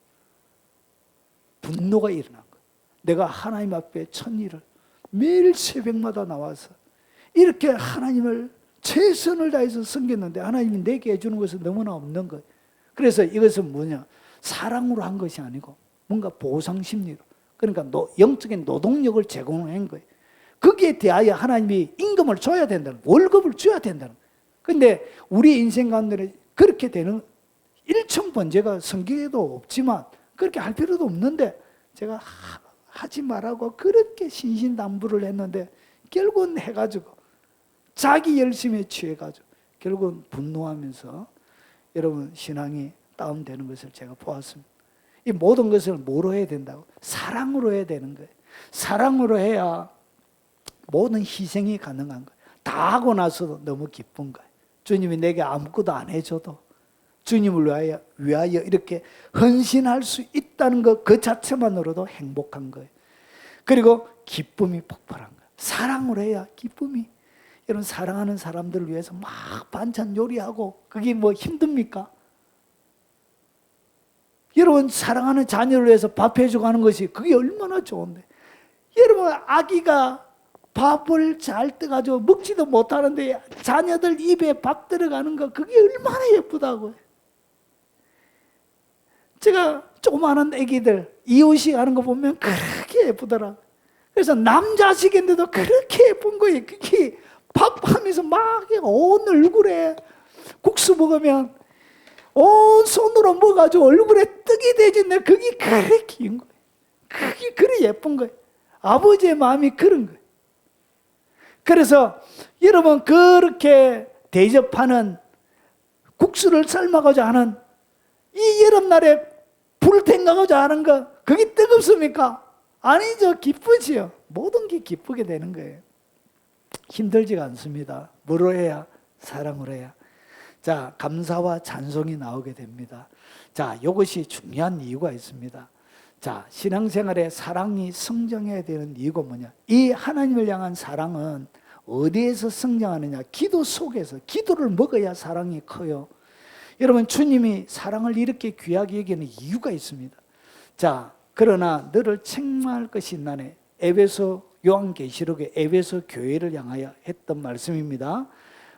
분노가 일어난 거예요. 내가 하나님 앞에 천일을 매일 새벽마다 나와서 이렇게 하나님을 최선을 다해서 섬겼는데 하나님이 내게 해주는 것은 너무나 없는 거예요. 그래서 이것은 뭐냐? 사랑으로 한 것이 아니고 뭔가 보상심리로, 그러니까 영적인 노동력을 제공한 거예요. 거기에 대하여 하나님이 임금을 줘야 된다는, 월급을 줘야 된다는. 근데 우리 인생 가운데 그렇게 되는 일천 번제가 성경에도 없지만 그렇게 할 필요도 없는데 제가 하지 말라고 그렇게 신신당부를 했는데 결국은 해가지고 자기 열심에 취해가지고 결국은 분노하면서 여러분 신앙이 다운되는 것을 제가 보았습니다. 이 모든 것을 뭐로 해야 된다고? 사랑으로 해야 되는 거예요. 사랑으로 해야 모든 희생이 가능한 거예요. 다 하고 나서도 너무 기쁜 거예요. 주님이 내게 아무것도 안 해줘도 주님을 위하여 이렇게 헌신할 수 있다는 것 그 자체만으로도 행복한 거예요. 그리고 기쁨이 폭발한 거예요. 사랑으로 해야 기쁨이. 여러분 사랑하는 사람들을 위해서 막 반찬 요리하고 그게 뭐 힘듭니까? 여러분 사랑하는 자녀를 위해서 밥 해주고 하는 것이 그게 얼마나 좋은데. 여러분 아기가 밥을 잘 떠가지고 먹지도 못하는데 자녀들 입에 밥 들어가는 거 그게 얼마나 예쁘다고요. 제가 조그마한 애기들 이웃이 하는 거 보면 그렇게 예쁘더라. 그래서 남자식인데도 그렇게 예쁜 거예요. 그게 밥하면서 막 온 얼굴에 국수 먹으면 온 손으로 먹어가지고 얼굴에 떡이 되진데 그게 그렇게 긴 거예요. 그게 그래 예쁜 거예요. 아버지의 마음이 그런 거예요. 그래서 여러분 그렇게 대접하는 국수를 삶아가지고 하는 이 여름날에 불 탱가고자 하는 거 그게 뜨겁습니까? 아니죠. 기쁘지요. 모든 게 기쁘게 되는 거예요. 힘들지가 않습니다. 뭐로 해야? 사랑으로 해야. 자, 감사와 찬송이 나오게 됩니다. 자, 이것이 중요한 이유가 있습니다. 자, 신앙생활에 사랑이 성장해야 되는 이유가 뭐냐? 이 하나님을 향한 사랑은 어디에서 성장하느냐? 기도 속에서. 기도를 먹어야 사랑이 커요. 여러분 주님이 사랑을 이렇게 귀하게 여기는 이유가 있습니다. 자, 그러나 너를 책망할 것이 있나니 에베소 요한계시록의 에베소 교회를 향하여 했던 말씀입니다.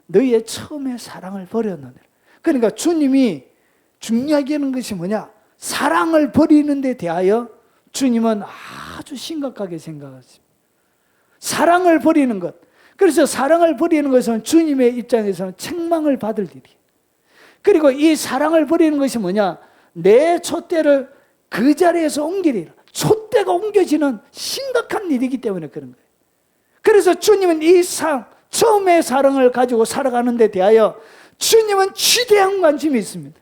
너희의 처음의 사랑을 버렸느니라. 그러니까 주님이 중요하게 하는 것이 뭐냐? 사랑을 버리는 데 대하여 주님은 아주 심각하게 생각하십니다. 사랑을 버리는 것. 그래서 사랑을 버리는 것은 주님의 입장에서는 책망을 받을 일이에요. 그리고 이 사랑을 버리는 것이 뭐냐? 내 촛대를 그 자리에서 옮기리라. 촛대가 옮겨지는 심각한 일이기 때문에 그런 거예요. 그래서 주님은 이 처음의 사랑을 가지고 살아가는 데 대하여 주님은 지대한 관심이 있습니다.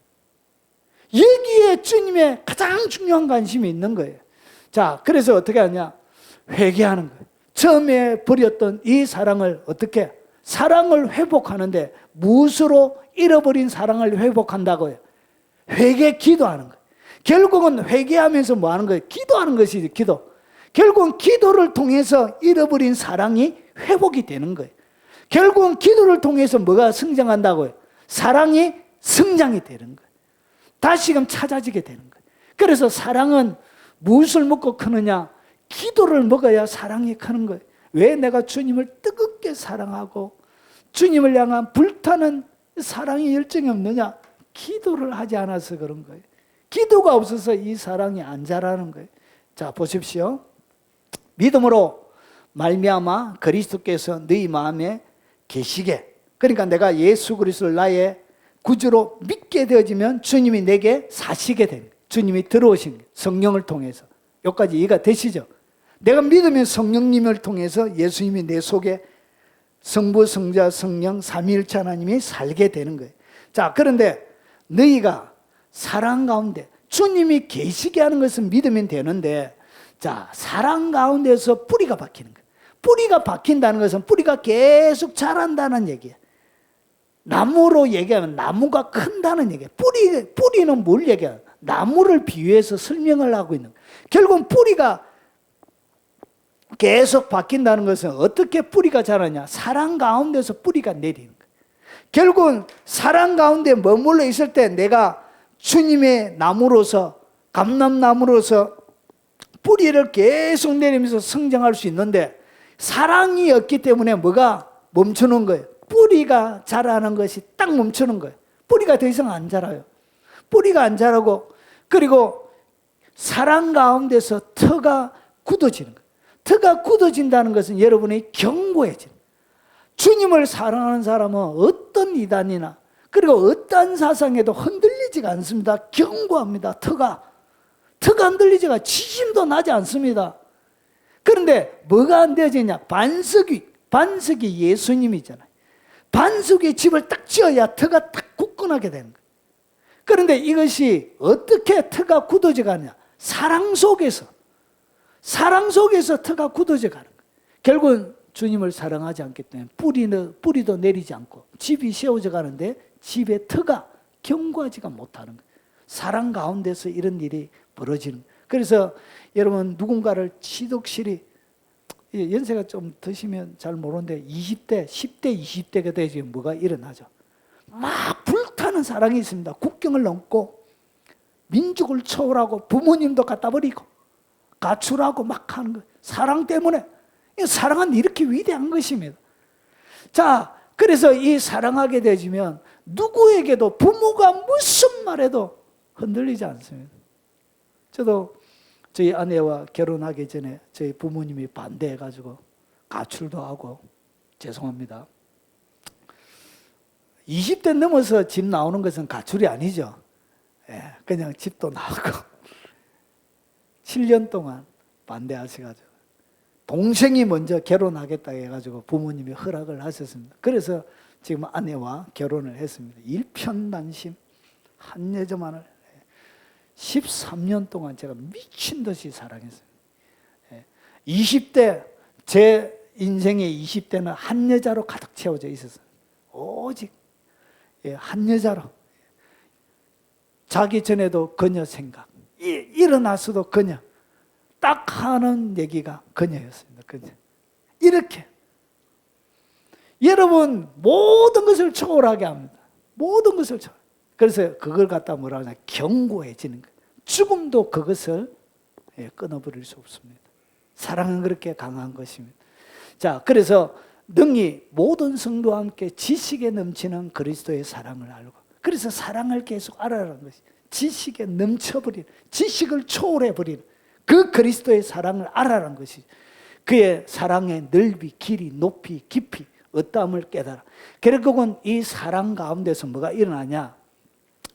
여기에 주님의 가장 중요한 관심이 있는 거예요. 자, 그래서 어떻게 하냐? 회개하는 거예요. 처음에 버렸던 이 사랑을 어떻게? 사랑을 회복하는데 무엇으로 잃어버린 사랑을 회복한다고요? 회개 기도하는 거예요. 결국은 회개하면서 뭐 하는 거예요? 기도하는 것이죠. 기도. 결국은 기도를 통해서 잃어버린 사랑이 회복이 되는 거예요. 결국은 기도를 통해서 뭐가 성장한다고요? 사랑이 성장이 되는 거예요. 다시금 찾아지게 되는 거예요. 그래서 사랑은 무엇을 먹고 크느냐? 기도를 먹어야 사랑이 크는 거예요. 왜 내가 주님을 뜨겁게 사랑하고 주님을 향한 불타는 사랑의 열정이 없느냐? 기도를 하지 않아서 그런 거예요. 기도가 없어서 이 사랑이 안 자라는 거예요. 자, 보십시오. 믿음으로 말미암아 그리스도께서 너희 마음에 계시게. 그러니까 내가 예수 그리스도를 나의 구주로 믿게 되어지면 주님이 내게 사시게 된 거예요. 주님이 들어오신 거예요. 성령을 통해서. 여기까지 이해가 되시죠? 내가 믿으면 성령님을 통해서 예수님이 내 속에 성부, 성자, 성령, 삼위일체 하나님이 살게 되는 거예요. 자, 그런데 너희가 사랑 가운데 주님이 계시게 하는 것은 믿으면 되는데, 자, 사랑 가운데서 뿌리가 박히는 거예요. 뿌리가 박힌다는 것은 뿌리가 계속 자란다는 얘기예요. 나무로 얘기하면 나무가 큰다는 얘기예요. 뿌리는 뭘 얘기해요? 나무를 비유해서 설명을 하고 있는 거예요. 결국은 뿌리가 계속 바뀐다는 것은 어떻게 뿌리가 자라냐? 사랑 가운데서 뿌리가 내리는 거예요. 결국은 사랑 가운데 머물러 있을 때 내가 주님의 나무로서, 감람나무로서 뿌리를 계속 내리면서 성장할 수 있는데, 사랑이 없기 때문에 뭐가 멈추는 거예요? 뿌리가 자라는 것이 딱 멈추는 거예요. 뿌리가 더 이상 안 자라요. 뿌리가 안 자라고, 그리고 사랑 가운데서 터가 굳어지는 거예요. 터가 굳어진다는 것은 여러분이 견고해지는 거예요. 주님을 사랑하는 사람은 어떤 이단이나 그리고 어떤 사상에도 흔들리지가 않습니다. 견고합니다. 터가 흔들리지가, 지진도 나지 않습니다. 그런데 뭐가 안 되어지냐? 반석이 예수님이잖아요. 반석의 집을 딱 지어야 터가 딱 굳건하게 되는 거예요. 그런데 이것이 어떻게 터가 굳어져 가느냐? 사랑 속에서 터가 굳어져 가는 거예요. 결국은 주님을 사랑하지 않기 때문에 뿌리도 내리지 않고 집이 세워져 가는데 집의 터가 견고하지가 못하는 거예요. 사랑 가운데서 이런 일이 벌어지는 거예요. 그래서 여러분, 누군가를 지독실히, 연세가 좀 드시면 잘 모르는데 20대, 10대, 20대가 되면 뭐가 일어나죠? 막 불타는 사랑이 있습니다. 국경을 넘고 민족을 초월하고 부모님도 갖다 버리고 가출하고 막 하는 거예요. 사랑 때문에. 사랑은 이렇게 위대한 것입니다. 자, 그래서 이 사랑하게 되지면 누구에게도, 부모가 무슨 말해도 흔들리지 않습니다. 저도 저희 아내와 결혼하기 전에 저희 부모님이 반대해가지고 가출도 하고, 죄송합니다. 20대 넘어서 집 나오는 것은 가출이 아니죠. 그냥 집도 나오고 7년 동안 반대하셔가지고 동생이 먼저 결혼하겠다 해가지고 부모님이 허락을 하셨습니다. 그래서 지금 아내와 결혼을 했습니다. 일편단심, 한 여자만을 13년 동안 제가 미친 듯이 사랑했어요. 20대, 제 인생의 20대는 한 여자로 가득 채워져 있었어요. 오직 한 여자로. 자기 전에도 그녀 생각, 일어나서도 그녀, 딱 하는 얘기가 그녀였습니다. 그녀. 이렇게 여러분, 모든 것을 초월하게 합니다. 모든 것을 초월. 그래서 그걸 갖다 뭐라 하냐? 견고해지는 거예요. 죽음도 그것을 끊어버릴 수 없습니다. 사랑은 그렇게 강한 것입니다. 자, 그래서 능히 모든 성도와 함께 지식에 넘치는 그리스도의 사랑을 알고, 그래서 사랑을 계속 알아라는 것이, 지식에 넘쳐버리는, 지식을 초월해버리는 그 그리스도의 사랑을 알아라는 것이, 그의 사랑의 넓이, 길이, 높이, 깊이, 어떠함을 깨달아. 결국은 이 사랑 가운데서 뭐가 일어나냐?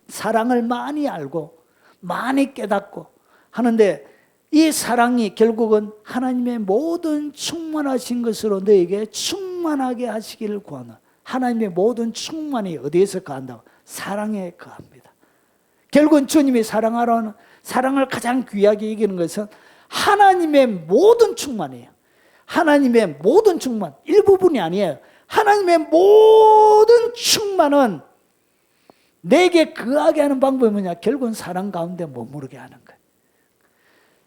사랑을 많이 알고 많이 깨닫고 하는데, 이 사랑이 결국은 하나님의 모든 충만하신 것으로 너에게 충만하게 하시기를 구하는, 하나님의 모든 충만이 어디에서 거한다고? 사랑에 거합니다. 결국은 주님이 사랑하라는, 사랑을 가장 귀하게 이기는 것은 하나님의 모든 충만이에요. 하나님의 모든 충만, 일부분이 아니에요. 하나님의 모든 충만은 내게 거하게 하는 방법이 뭐냐? 결국은 사랑 가운데 머무르게 하는 거예요.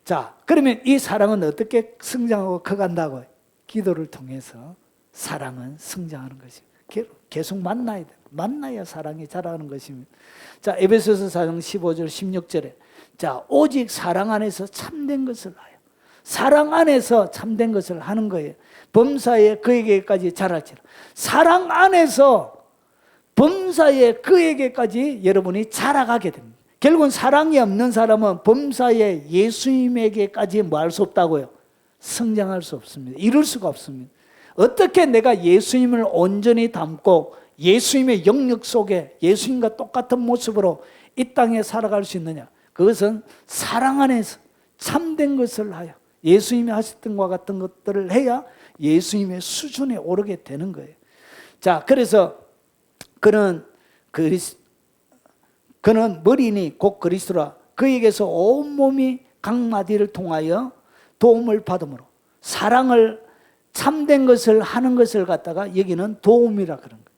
자, 그러면 이 사랑은 어떻게 성장하고 커간다고요? 기도를 통해서 사랑은 성장하는 것입니다. 계속 만나야 돼요. 만나야 사랑이 자라는 것입니다. 자, 에베소서 4장 15절 16절에 자, 오직 사랑 안에서 참된 것을 하여, 사랑 안에서 참된 것을 하는 거예요. 범사에 그에게까지 자랄지라. 사랑 안에서 범사에 그에게까지 여러분이 자라가게 됩니다. 결국은 사랑이 없는 사람은 범사에 예수님에게까지 뭐 할 수 없다고요? 성장할 수 없습니다. 이룰 수가 없습니다. 어떻게 내가 예수님을 온전히 담고 예수님의 영역 속에 예수님과 똑같은 모습으로 이 땅에 살아갈 수 있느냐? 그것은 사랑 안에서 참된 것을 하여 예수님이 하셨던 것과 같은 것들을 해야 예수님의 수준에 오르게 되는 거예요. 자, 그래서 그는 머리니 곧 그리스도라. 그에게서 온몸이 각 마디를 통하여 도움을 받음으로, 사랑을 참된 것을 하는 것을 갖다가 여기는 도움이라 그런 거예요.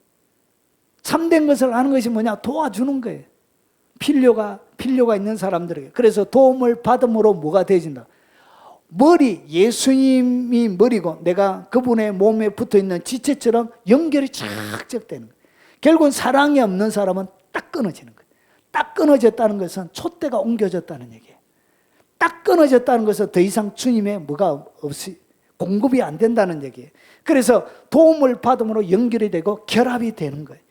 참된 것을 하는 것이 뭐냐? 도와주는 거예요. 필요가 있는 사람들에게. 그래서 도움을 받음으로 뭐가 되어진다? 머리, 예수님이 머리고 내가 그분의 몸에 붙어있는 지체처럼 연결이 착착 되는 거예요. 결국은 사랑이 없는 사람은 딱 끊어지는 거예요. 딱 끊어졌다는 것은 촛대가 옮겨졌다는 얘기예요. 딱 끊어졌다는 것은 더 이상 주님의 뭐가 없이 공급이 안 된다는 얘기예요. 그래서 도움을 받음으로 연결이 되고 결합이 되는 거예요.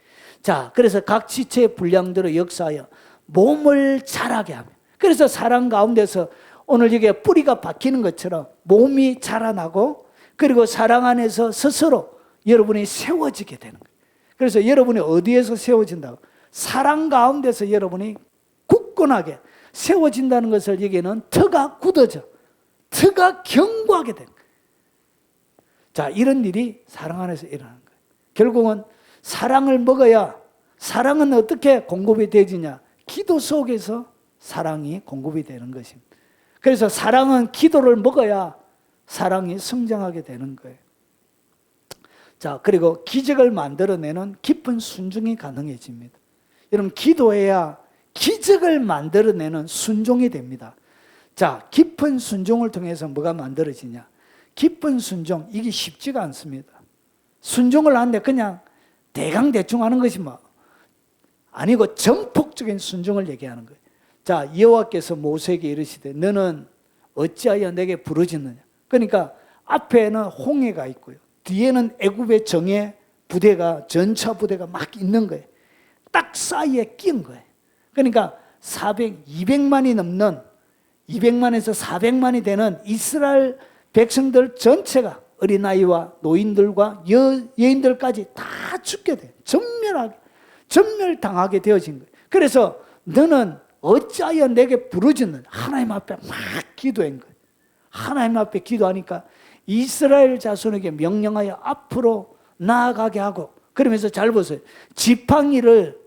자, 그래서 각 지체의 분량대로 역사하여 몸을 자라게 하며, 그래서 사랑 가운데서 오늘 이게 뿌리가 박히는 것처럼 몸이 자라나고, 그리고 사랑 안에서 스스로 여러분이 세워지게 되는 거예요. 그래서 여러분이 어디에서 세워진다고? 사랑 가운데서 여러분이 굳건하게 세워진다는 것을 여기는 터가 굳어져, 터가 견고하게 되는 거예요. 자, 이런 일이 사랑 안에서 일어나는 거예요. 결국은 사랑을 먹어야, 사랑은 어떻게 공급이 되지냐? 기도 속에서 사랑이 공급이 되는 것입니다. 그래서 사랑은 기도를 먹어야 사랑이 성장하게 되는 거예요. 자, 그리고 기적을 만들어내는 깊은 순종이 가능해집니다. 여러분, 기도해야 기적을 만들어내는 순종이 됩니다. 자, 깊은 순종을 통해서 뭐가 만들어지냐? 깊은 순종, 이게 쉽지가 않습니다. 순종을 하는데 그냥 대강대충 하는 것이 뭐 아니고 전폭적인 순종을 얘기하는 거예요. 자, 여호와께서 모세에게 이르시되 너는 어찌하여 내게 부르짖느냐? 그러니까 앞에는 홍해가 있고요, 뒤에는 애굽의 정예 부대가, 전차 부대가 막 있는 거예요. 딱 사이에 끼인 거예요. 그러니까 200만이 넘는, 200만에서 400만이 되는 이스라엘 백성들 전체가, 어린아이와 노인들과 여인들까지 다 죽게 돼요. 전멸당하게 되어진 거예요. 그래서 너는 어찌하여 내게 부르짖느냐? 하나님 앞에 막 기도한 거예요. 하나님 앞에 기도하니까 이스라엘 자손에게 명령하여 앞으로 나아가게 하고, 그러면서 잘 보세요. 지팡이를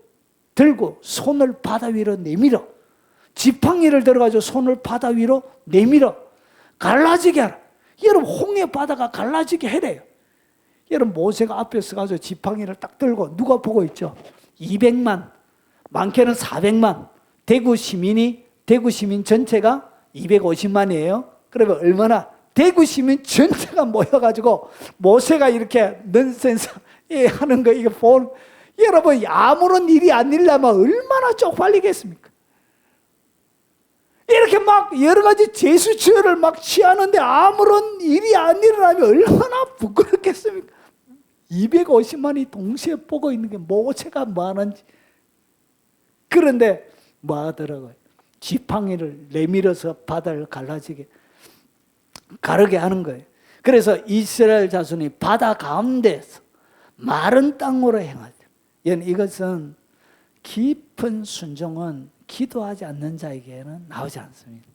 들고 손을 바다 위로 내밀어. 지팡이를 들어가지고 손을 바다 위로 내밀어. 갈라지게 하라. 여러분, 홍해 바다가 갈라지게 해래요. 여러분, 모세가 앞에 서가지고 지팡이를 딱 들고 누가 보고 있죠? 200만, 많게는 400만. 대구 시민 전체가 250만이에요. 그러면 얼마나? 대구 시민 전체가 모여가지고 모세가 이렇게 넌센스 하는 거, 이게 여러분, 아무런 일이 안 일려면 얼마나 쪽팔리겠습니까? 이렇게 막 여러 가지 제수처를 막 취하는데 아무런 일이 안 일어나면 얼마나 부끄럽겠습니까? 250만이 동시에 보고 있는 게 모세가 뭐 하는지. 그런데 뭐 하더라고요? 지팡이를 내밀어서 바다를 가르게 하는 거예요. 그래서 이스라엘 자손이 바다 가운데서 마른 땅으로 행하죠. 이것은 깊은 순종은 기도하지 않는 자에게는 나오지 않습니다.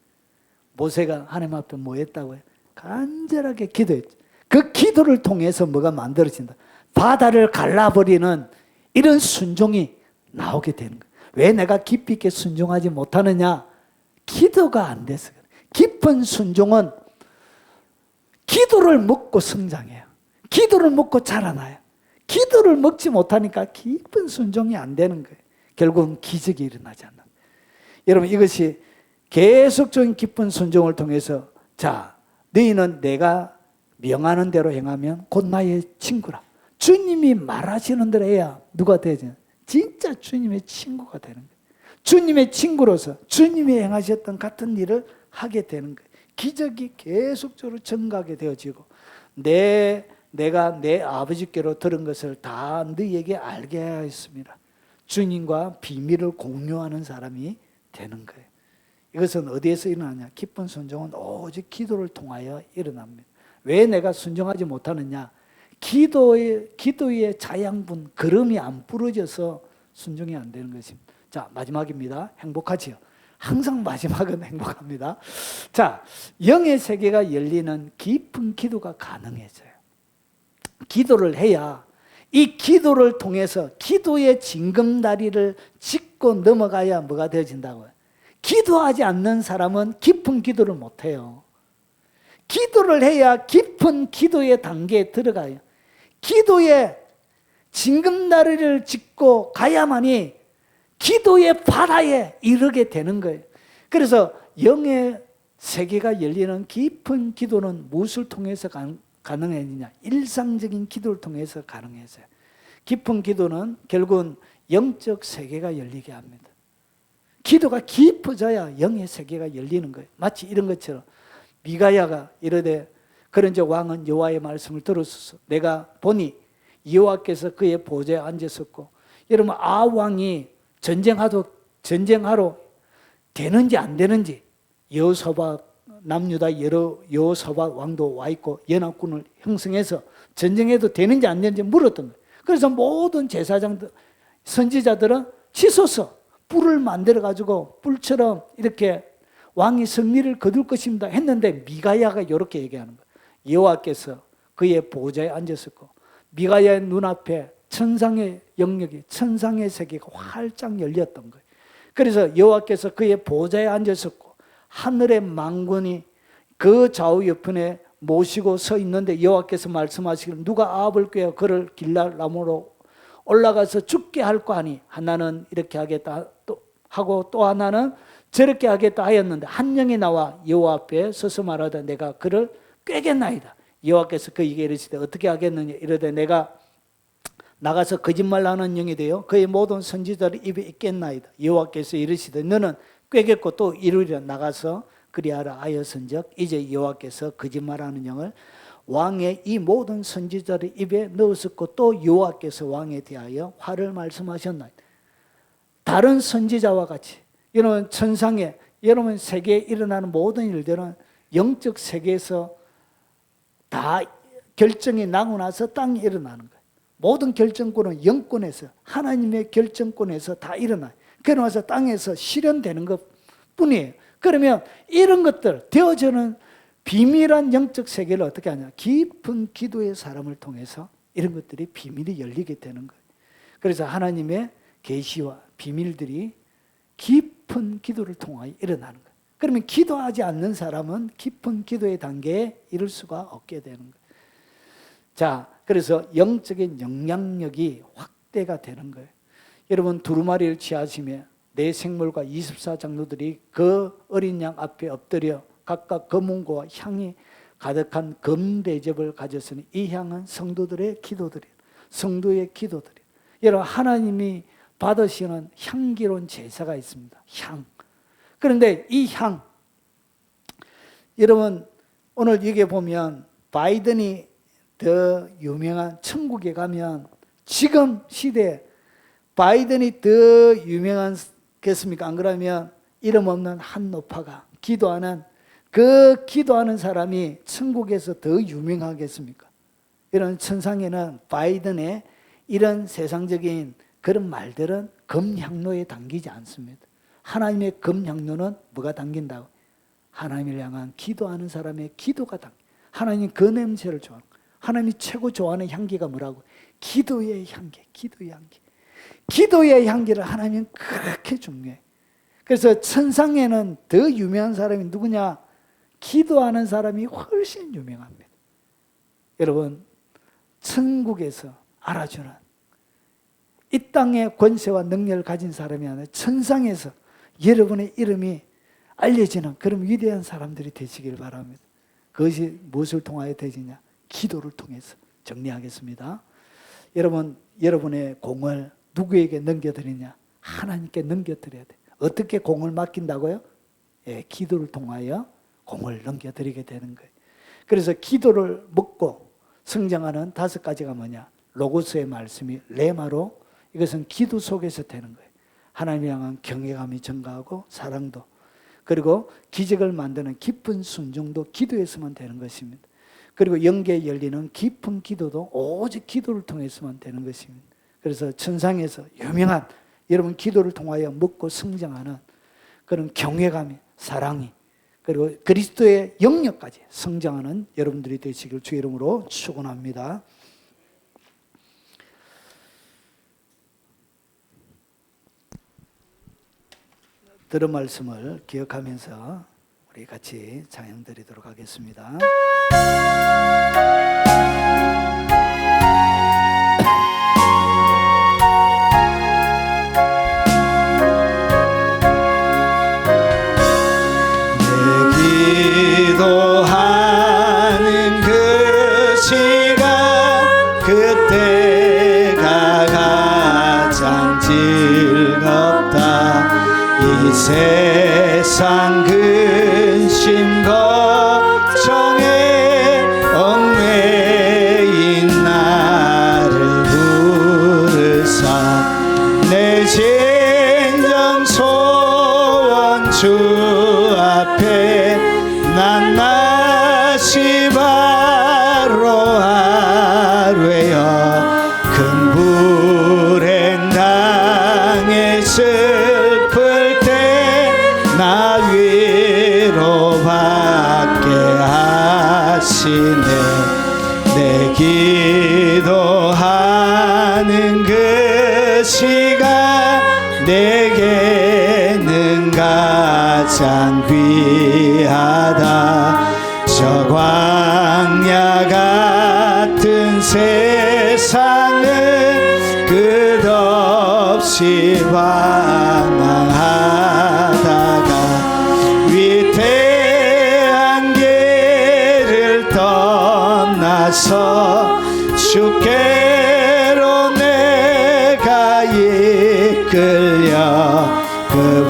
모세가 하나님 앞에 뭐 했다고요? 간절하게 기도했죠. 그 기도를 통해서 뭐가 만들어진다? 바다를 갈라버리는 이런 순종이 나오게 되는 거예요. 왜 내가 깊이 있게 순종하지 못하느냐? 기도가 안 돼서 그래요. 깊은 순종은 기도를 먹고 성장해요. 기도를 먹고 자라나요. 기도를 먹지 못하니까 깊은 순종이 안 되는 거예요. 결국은 기적이 일어나지 않는 거예요. 여러분, 이것이 계속적인 깊은 순종을 통해서, 자, 너희는 내가 명하는 대로 행하면 곧 나의 친구라. 주님이 말하시는 대로 해야 누가 되지? 진짜 주님의 친구가 되는 거예요. 주님의 친구로서 주님이 행하셨던 같은 일을 하게 되는 거예요. 기적이 계속적으로 증가하게 되어지고, 내가 내 아버지께로 들은 것을 다 너희에게 알게 하였습니다. 주님과 비밀을 공유하는 사람이 되는 거예요. 이것은 어디에서 일어나냐? 깊은 순종은 오직 기도를 통하여 일어납니다. 왜 내가 순종하지 못하느냐? 기도의 자양분, 걸음이 안 부러져서 순종이 안 되는 것입니다. 자, 마지막입니다. 행복하지요? 항상 마지막은 행복합니다. 자, 영의 세계가 열리는 깊은 기도가 가능해져요. 기도를 해야, 이 기도를 통해서 기도의 징검다리를 짚고 넘어가야 뭐가 되어진다고요? 기도하지 않는 사람은 깊은 기도를 못해요. 기도를 해야 깊은 기도의 단계에 들어가요. 기도의 징검다리를 짚고 가야만이 기도의 바다에 이르게 되는 거예요. 그래서 영의 세계가 열리는 깊은 기도는 무엇을 통해서 가능했느냐? 일상적인 기도를 통해서 가능했어요. 깊은 기도는 결국은 영적 세계가 열리게 합니다. 기도가 깊어져야 영의 세계가 열리는 거예요. 마치 이런 것처럼 미가야가 이르되 그런즉 왕은 여호와의 말씀을 들었소서. 내가 보니 여호와께서 그의 보좌에 앉으셨고, 여러분 왕이 전쟁하러 되는지 안 되는지 여호사밧 남유다 여러 여호사밧 왕도 와 있고 연합군을 형성해서 전쟁해도 되는지 안 되는지 물었던 거예요. 그래서 모든 제사장들 선지자들은 치솟아 뿔을 만들어 가지고 뿔처럼 이렇게 왕이 승리를 거둘 것입니다 했는데 미가야가 이렇게 얘기하는 거예요. 여호와께서 그의 보좌에 앉으셨고 미가야의 눈앞에 천상의 영역이, 천상의 세계가 활짝 열렸던 거예요. 그래서 여호와께서 그의 보좌에 앉으셨고 하늘의 만군이 그 좌우 옆에 모시고 서 있는데 여호와께서 말씀하시기를 누가 아합을 꾀어 그를 길랄 나무로 올라가서 죽게 할 거 아니, 하나는 이렇게 하겠다 하고 또 하나는 저렇게 하겠다 하였는데 한 영이 나와 여호와 앞에 서서 말하되 내가 그를 꾀겠나이다. 여호와께서 그에게 이르시되 어떻게 하겠느냐 이르되 내가 나가서 거짓말하는 영이 되어 그의 모든 선지자를 입에 있겠나이다. 여호와께서 이르시되 너는 꾀겠고 또 이루리라. 나가서 그리하라 하였은즉 이제 여호와께서 거짓말하는 영을 왕의 이 모든 선지자를 입에 넣으셨고 또 여호와께서 왕에 대하여 화를 말씀하셨나이다. 다른 선지자와 같이 여러분 천상에 여러분 세계에 일어나는 모든 일들은 영적 세계에서 다 결정이 나고 나서 땅에 일어나는 거예요. 모든 결정권은 영권에서 하나님의 결정권에서 다 일어나요. 그러면서 땅에서 실현되는 것 뿐이에요. 그러면 이런 것들 되어지는 비밀한 영적 세계를 어떻게 하냐, 깊은 기도의 사람을 통해서 이런 것들이 비밀이 열리게 되는 거예요. 그래서 하나님의 계시와 비밀들이 깊은 기도를 통하여 일어나는 거예요. 그러면 기도하지 않는 사람은 깊은 기도의 단계에 이를 수가 없게 되는 거예요. 자, 그래서 영적인 영향력이 확대가 되는 거예요. 여러분 두루마리를 취하시며 내 생물과 24장로들이 그 어린 양 앞에 엎드려 각각 검은고와 향이 가득한 금대접을 가졌으니 이 향은 성도들의 기도들이에요. 성도의 기도들이에요. 여러분 하나님이 받으시는 향기로운 제사가 있습니다. 향. 그런데 이 향, 여러분 오늘 여기 보면 바이든이 더 유명한, 천국에 가면 지금 시대에 바이든이 더 유명하겠습니까? 안 그러면 이름 없는 한 노파가 기도하는 그 기도하는 사람이 천국에서 더 유명하겠습니까? 이런 천상에는 바이든의 이런 세상적인 그런 말들은 금향로에 담기지 않습니다. 하나님의 금향로는 뭐가 담긴다고? 하나님을 향한 기도하는 사람의 기도가 담겨. 하나님 그 냄새를 좋아하는, 하나님이 최고 좋아하는 향기가 뭐라고? 기도의 향기, 기도의 향기. 기도의 향기를 하나님은 그렇게 중요해. 그래서 천상에는 더 유명한 사람이 누구냐? 기도하는 사람이 훨씬 유명합니다. 여러분 천국에서 알아주는 이 땅의 권세와 능력을 가진 사람이 아니라 천상에서 여러분의 이름이 알려지는 그런 위대한 사람들이 되시길 바랍니다. 그것이 무엇을 통하여 되지냐? 기도를 통해서. 정리하겠습니다. 여러분, 여러분의 공을 누구에게 넘겨드리냐? 하나님께 넘겨드려야 돼. 어떻게 공을 맡긴다고요? 예, 기도를 통하여 공을 넘겨드리게 되는 거예요. 그래서 기도를 먹고 성장하는 5가지가 뭐냐? 로고스의 말씀이 레마로, 이것은 기도 속에서 되는 거예요. 하나님을 향한 경외감이 증가하고 사랑도, 그리고 기적을 만드는 깊은 순종도 기도에서만 되는 것입니다. 그리고 영계에 열리는 깊은 기도도 오직 기도를 통해서만 되는 것입니다. 그래서 천상에서 유명한 여러분 기도를 통하여 먹고 성장하는 그런 경외감이, 사랑이, 그리고 그리스도의 영역까지 성장하는 여러분들이 되시길 주의 이름으로 축원합니다. 들은 말씀을 기억하면서 우리 같이 찬양 드리도록 하겠습니다. 기도하는 그 시간 그때가 세상 근심 걱정에 얽매인 나를 부르사 내 진정 소원 주 앞에 낱낱이 바로 아뢰어 큰 불행 당해 슬플 때 나 위로받게 하시네 내 기도하는 그 시간 내게는 가장 귀하다 저 광야 같은 세상을 끝없이 방황하다가 위태한 길을 떠나서 주께로 내가 이끌려 그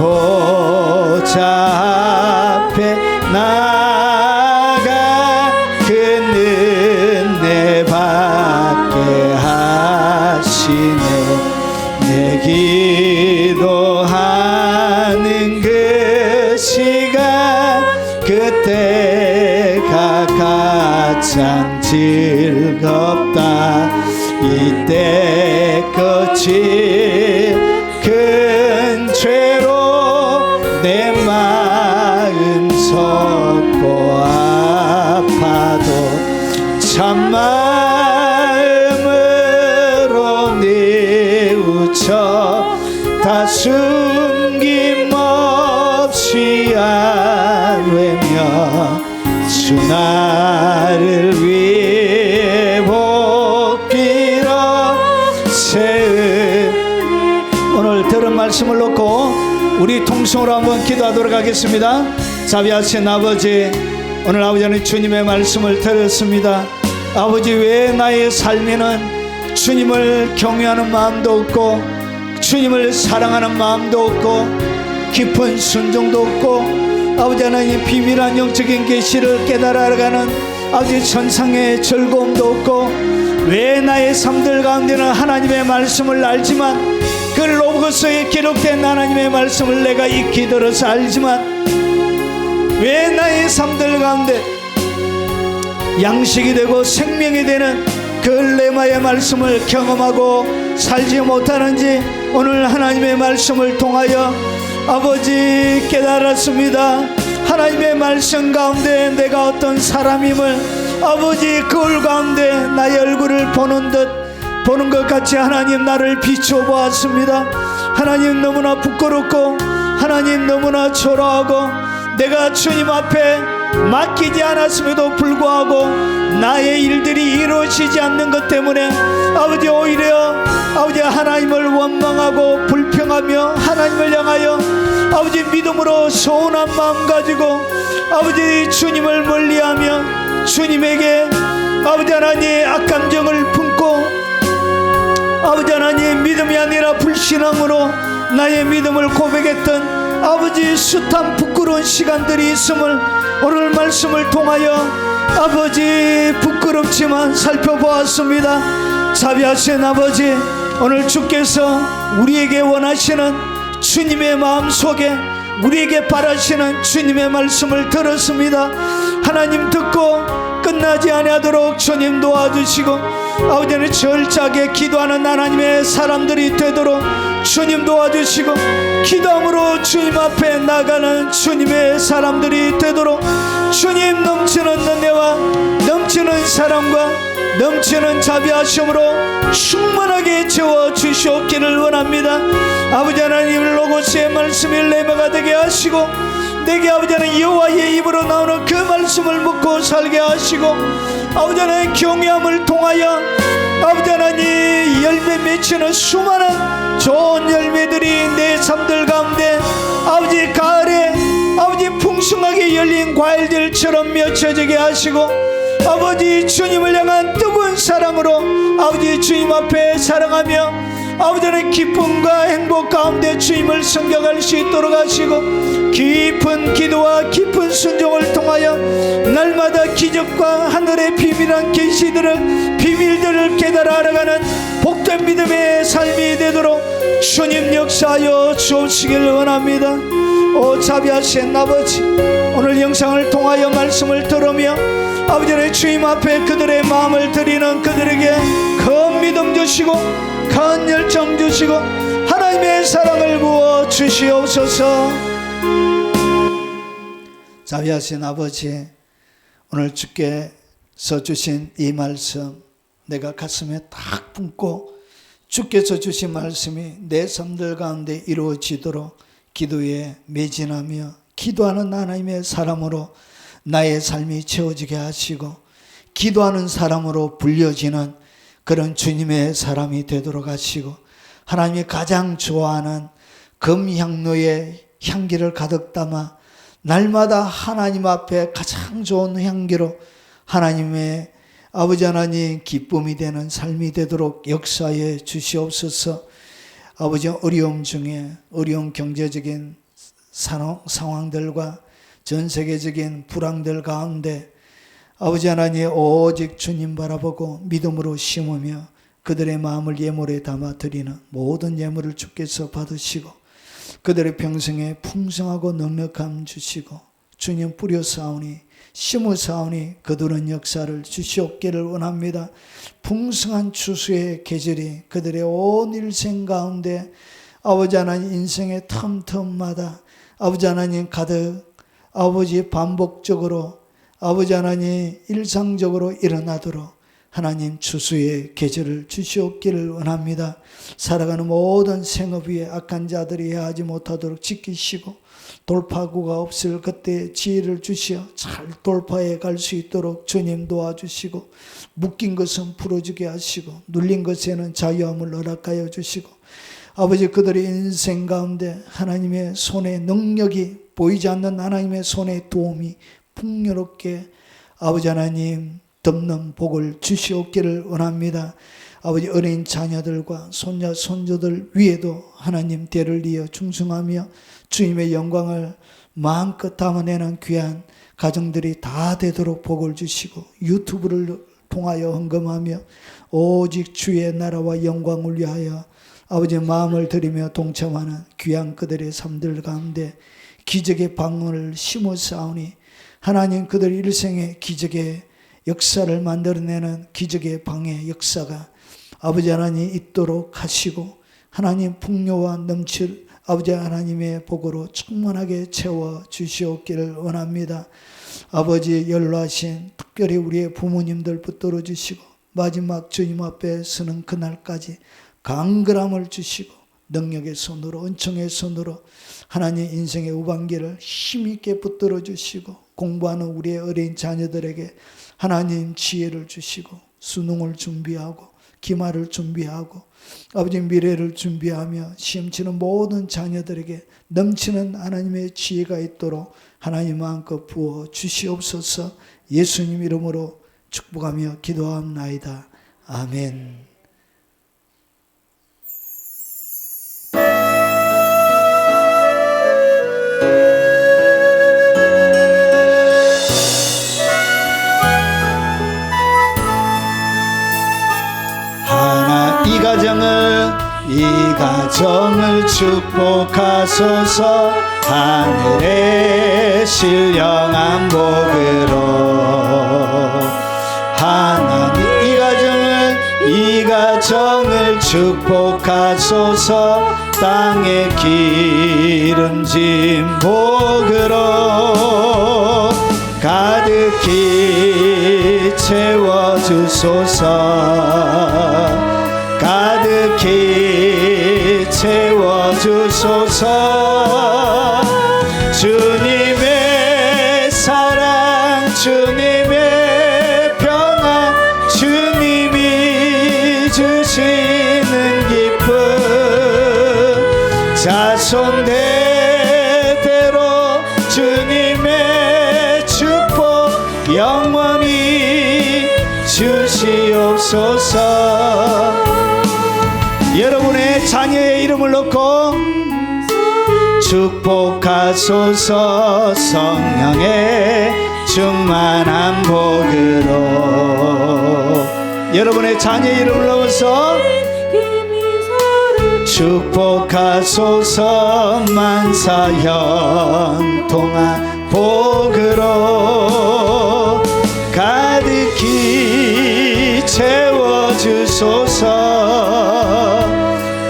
보좌 앞에 나가 그 은혜 받게 하시네 내 기도하는 그 시간 그때가 가장 즐겁다 이때 끝이 큰 죄로 내 마음 썩고 아파도 참마음으로 뉘우쳐 다 숨김없이 아뢰며 주 나를 위해 복비러 세운 오늘 들은 말씀을 놓고 우리 통성으로 한번 기도하도록 하겠습니다. 자비하신 아버지 오늘 아버지는 주님의 말씀을 들었습니다. 아버지 왜 나의 삶에는 주님을 경외하는 마음도 없고 주님을 사랑하는 마음도 없고 깊은 순종도 없고 아버지 하나님 비밀한 영적인 계시를 깨달아 알아가는 아버지 천상의 즐거움도 없고 왜 나의 삶들 가운데는 하나님의 말씀을 알지만 그 로고스에 기록된 하나님의 말씀을 내가 익히 들어서 알지만 왜 나의 삶들 가운데 양식이 되고 생명이 되는 그 레마의 말씀을 경험하고 살지 못하는지 오늘 하나님의 말씀을 통하여 아버지 깨달았습니다. 하나님의 말씀 가운데 내가 어떤 사람임을 아버지 거울 가운데 나의 얼굴을 보는 것 같이 하나님 나를 비추어 보았습니다. 하나님 너무나 부끄럽고 하나님 너무나 초라하고 내가 주님 앞에 맡기지 않았음에도 불구하고 나의 일들이 이루어지지 않는 것 때문에 아버지 오히려 아버지 하나님을 원망하고 불평하며 하나님을 향하여 아버지 믿음으로 서운한 마음 가지고 아버지 주님을 멀리하며 주님에게 아버지 하나님 악감정을 품고 아버지 하나님 믿음이 아니라 불신앙으로 나의 믿음을 고백했던 아버지 숱한 부끄러운 시간들이 있음을 오늘 말씀을 통하여 아버지 부끄럽지만 살펴보았습니다. 자비하신 아버지 오늘 주께서 우리에게 원하시는 주님의 마음속에 우리에게 바라시는 주님의 말씀을 들었습니다. 하나님 듣고 끝나지 아니하도록 주님 도와주시고 아버지는 절차게 기도하는 하나님의 사람들이 되도록 주님 도와주시고 기도함으로 주님 앞에 나가는 주님의 사람들이 되도록 주님 넘치는 은혜와 넘치는 사랑과 넘치는 자비하심으로 충만하게 채워주시옵기를 원합니다. 아버지 하나님 로고스의 말씀이 레마가 되게 하시고 내게 아버지 하나님 여호와의 입으로 나오는 그 말씀을 묻고 살게 하시고 아버지 하나님 경외함을 통하여 아버지 하나님 열매 맺히는 수많은 좋은 열매들이 내 삶들 가운데 아버지 가을에 아버지 풍성하게 열린 과일들처럼 맺혀지게 하시고 아버지 주님을 향한 뜨거운 사랑으로 아버지 주님 앞에 사랑하며 아버지 하나님 기쁨과 행복 가운데 주님을 섬겨갈 수 있도록 하시고, 깊은 기도와 깊은 순종을 통하여 날마다 기적과 하늘의 비밀한 계시들을 비밀들을 깨달아 알아가는 복된 믿음의 삶이 되도록 주님 역사하여 주옵시길 원합니다. 오 자비하신 아버지, 오늘 영상을 통하여 말씀을 들으며 아버지 하나님 주님 앞에 그들의 마음을 드리는 그들에게 큰 믿음 주시고 큰 열정 주시고 하나님의 사랑을 부어 주시옵소서. 자비하신 아버지, 오늘 주께서 주신 이 말씀 내가 가슴에 딱 품고 주께서 주신 말씀이 내 삶들 가운데 이루어지도록 기도에 매진하며 기도하는 하나님의 사람으로 나의 삶이 채워지게 하시고, 기도하는 사람으로 불려지는 그런 주님의 사람이 되도록 하시고, 하나님이 가장 좋아하는 금향로의 향기를 가득 담아 날마다 하나님 앞에 가장 좋은 향기로 하나님의 아버지 하나님 기쁨이 되는 삶이 되도록 역사해 주시옵소서. 아버지, 어려움 중에 어려운 경제적인 상황들과 전 세계적인 불황들 가운데 아버지 하나님 오직 주님 바라보고 믿음으로 심으며 그들의 마음을 예물에 담아 드리는 모든 예물을 주께서 받으시고 그들의 평생에 풍성하고 넉넉함 주시고, 주님 뿌려 사오니 심어 사오니 그들은 역사를 주시옵기를 원합니다. 풍성한 추수의 계절이 그들의 온 일생 가운데 아버지 하나님 인생의 텀텀마다 아버지 하나님 가득 아버지 반복적으로 아버지 하나님 일상적으로 일어나도록 하나님 추수의 계절을 주시옵기를 원합니다. 살아가는 모든 생업 위에 악한 자들이 해하지 못하도록 지키시고, 돌파구가 없을 그때 지혜를 주시어 잘 돌파해 갈 수 있도록 주님 도와주시고, 묶인 것은 풀어주게 하시고 눌린 것에는 자유함을 허락하여 주시고, 아버지 그들의 인생 가운데 하나님의 손의 능력이 보이지 않는 하나님의 손의 도움이 풍요롭게 아버지 하나님 덮는 복을 주시옵기를 원합니다. 아버지 어린 자녀들과 손자 손주들 위에도 하나님 대를 이어 충성하며 주님의 영광을 마음껏 담아내는 귀한 가정들이 다 되도록 복을 주시고, 유튜브를 통하여 헌금하며 오직 주의 나라와 영광을 위하여 아버지의 마음을 드리며 동참하는 귀한 그들의 삶들 가운데 기적의 방언을 심어 싸우니 하나님 그들 일생에 기적의 역사를 만들어내는 기적의 방의 역사가 아버지 하나님 있도록 하시고, 하나님 풍요와 넘칠 아버지 하나님의 복으로 충만하게 채워 주시옵기를 원합니다. 아버지 연로하신 특별히 우리의 부모님들 붙들어 주시고 마지막 주님 앞에 서는 그날까지 강건함을 주시고 능력의 손으로 은총의 손으로 하나님 인생의 우방기를 힘있게 붙들어 주시고, 공부하는 우리의 어린 자녀들에게 하나님 지혜를 주시고 수능을 준비하고 기말을 준비하고 아버지 미래를 준비하며 시험치는 모든 자녀들에게 넘치는 하나님의 지혜가 있도록 하나님 마음껏 부어 주시옵소서. 예수님 이름으로 축복하며 기도합나이다. 아멘. 이 가정을 축복하소서. 하늘의 신령한 복으로 하나님 이 가정을 축복하소서. 땅에 기름진 복으로 가득히 채워주소서. 가득히 채워주소서. 주님의 사랑 주님의 평안 주님이 주시는 기쁨 자손 대대로 주님의 축복 영원히 주시옵소서. 여러분의 자녀의 이름을 넣고 축복하소서 성령의 충만한 복으로. 여러분의 자녀의 이름을 넣어서 축복하소서 만사형통한 복으로 가득히 채워주소서.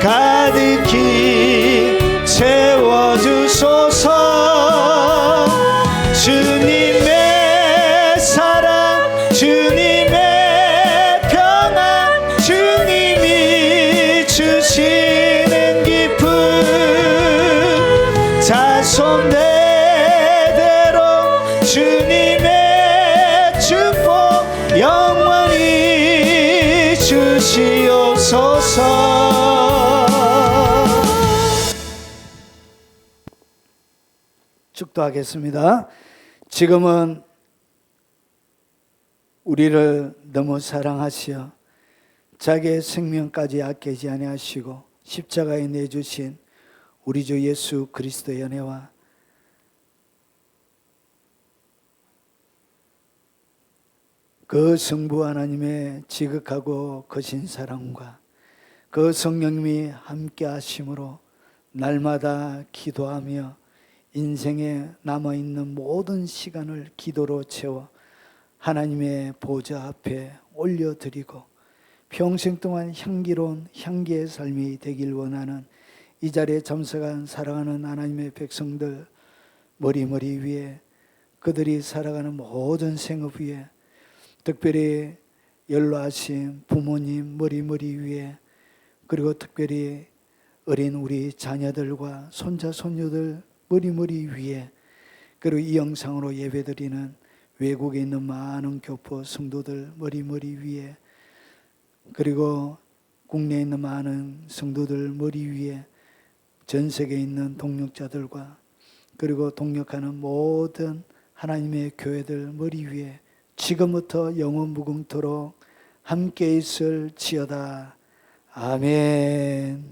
가득히 채워주소서. 주님의 사랑, 주님의 평안, 주님이 주시는 기쁨 자손 대대로 주님의 축복 영원히 주시옵소서. 축도하겠습니다. 지금은 우리를 너무 사랑하시어 자기의 생명까지 아끼지 아니하시고 십자가에 내주신 우리 주 예수 그리스도의 은혜와 그 성부 하나님의 지극하고 거신 사랑과 그 성령님이 함께 하심으로 날마다 기도하며 인생에 남아있는 모든 시간을 기도로 채워 하나님의 보좌 앞에 올려드리고 평생 동안 향기로운 향기의 삶이 되길 원하는 이 자리에 참석한 사랑하는 하나님의 백성들 머리 위에, 그들이 살아가는 모든 생업 위에, 특별히 연로하신 부모님 머리 위에, 그리고 특별히 어린 우리 자녀들과 손자 손녀들 머리 위에, 그리고 이 영상으로 예배드리는 외국에 있는 많은 교포 성도들 머리 위에, 그리고 국내에 있는 많은 성도들 머리 위에, 전 세계에 있는 동역자들과 그리고 동역하는 모든 하나님의 교회들 머리 위에 지금부터 영원 무궁토록 함께 있을지어다. 아멘.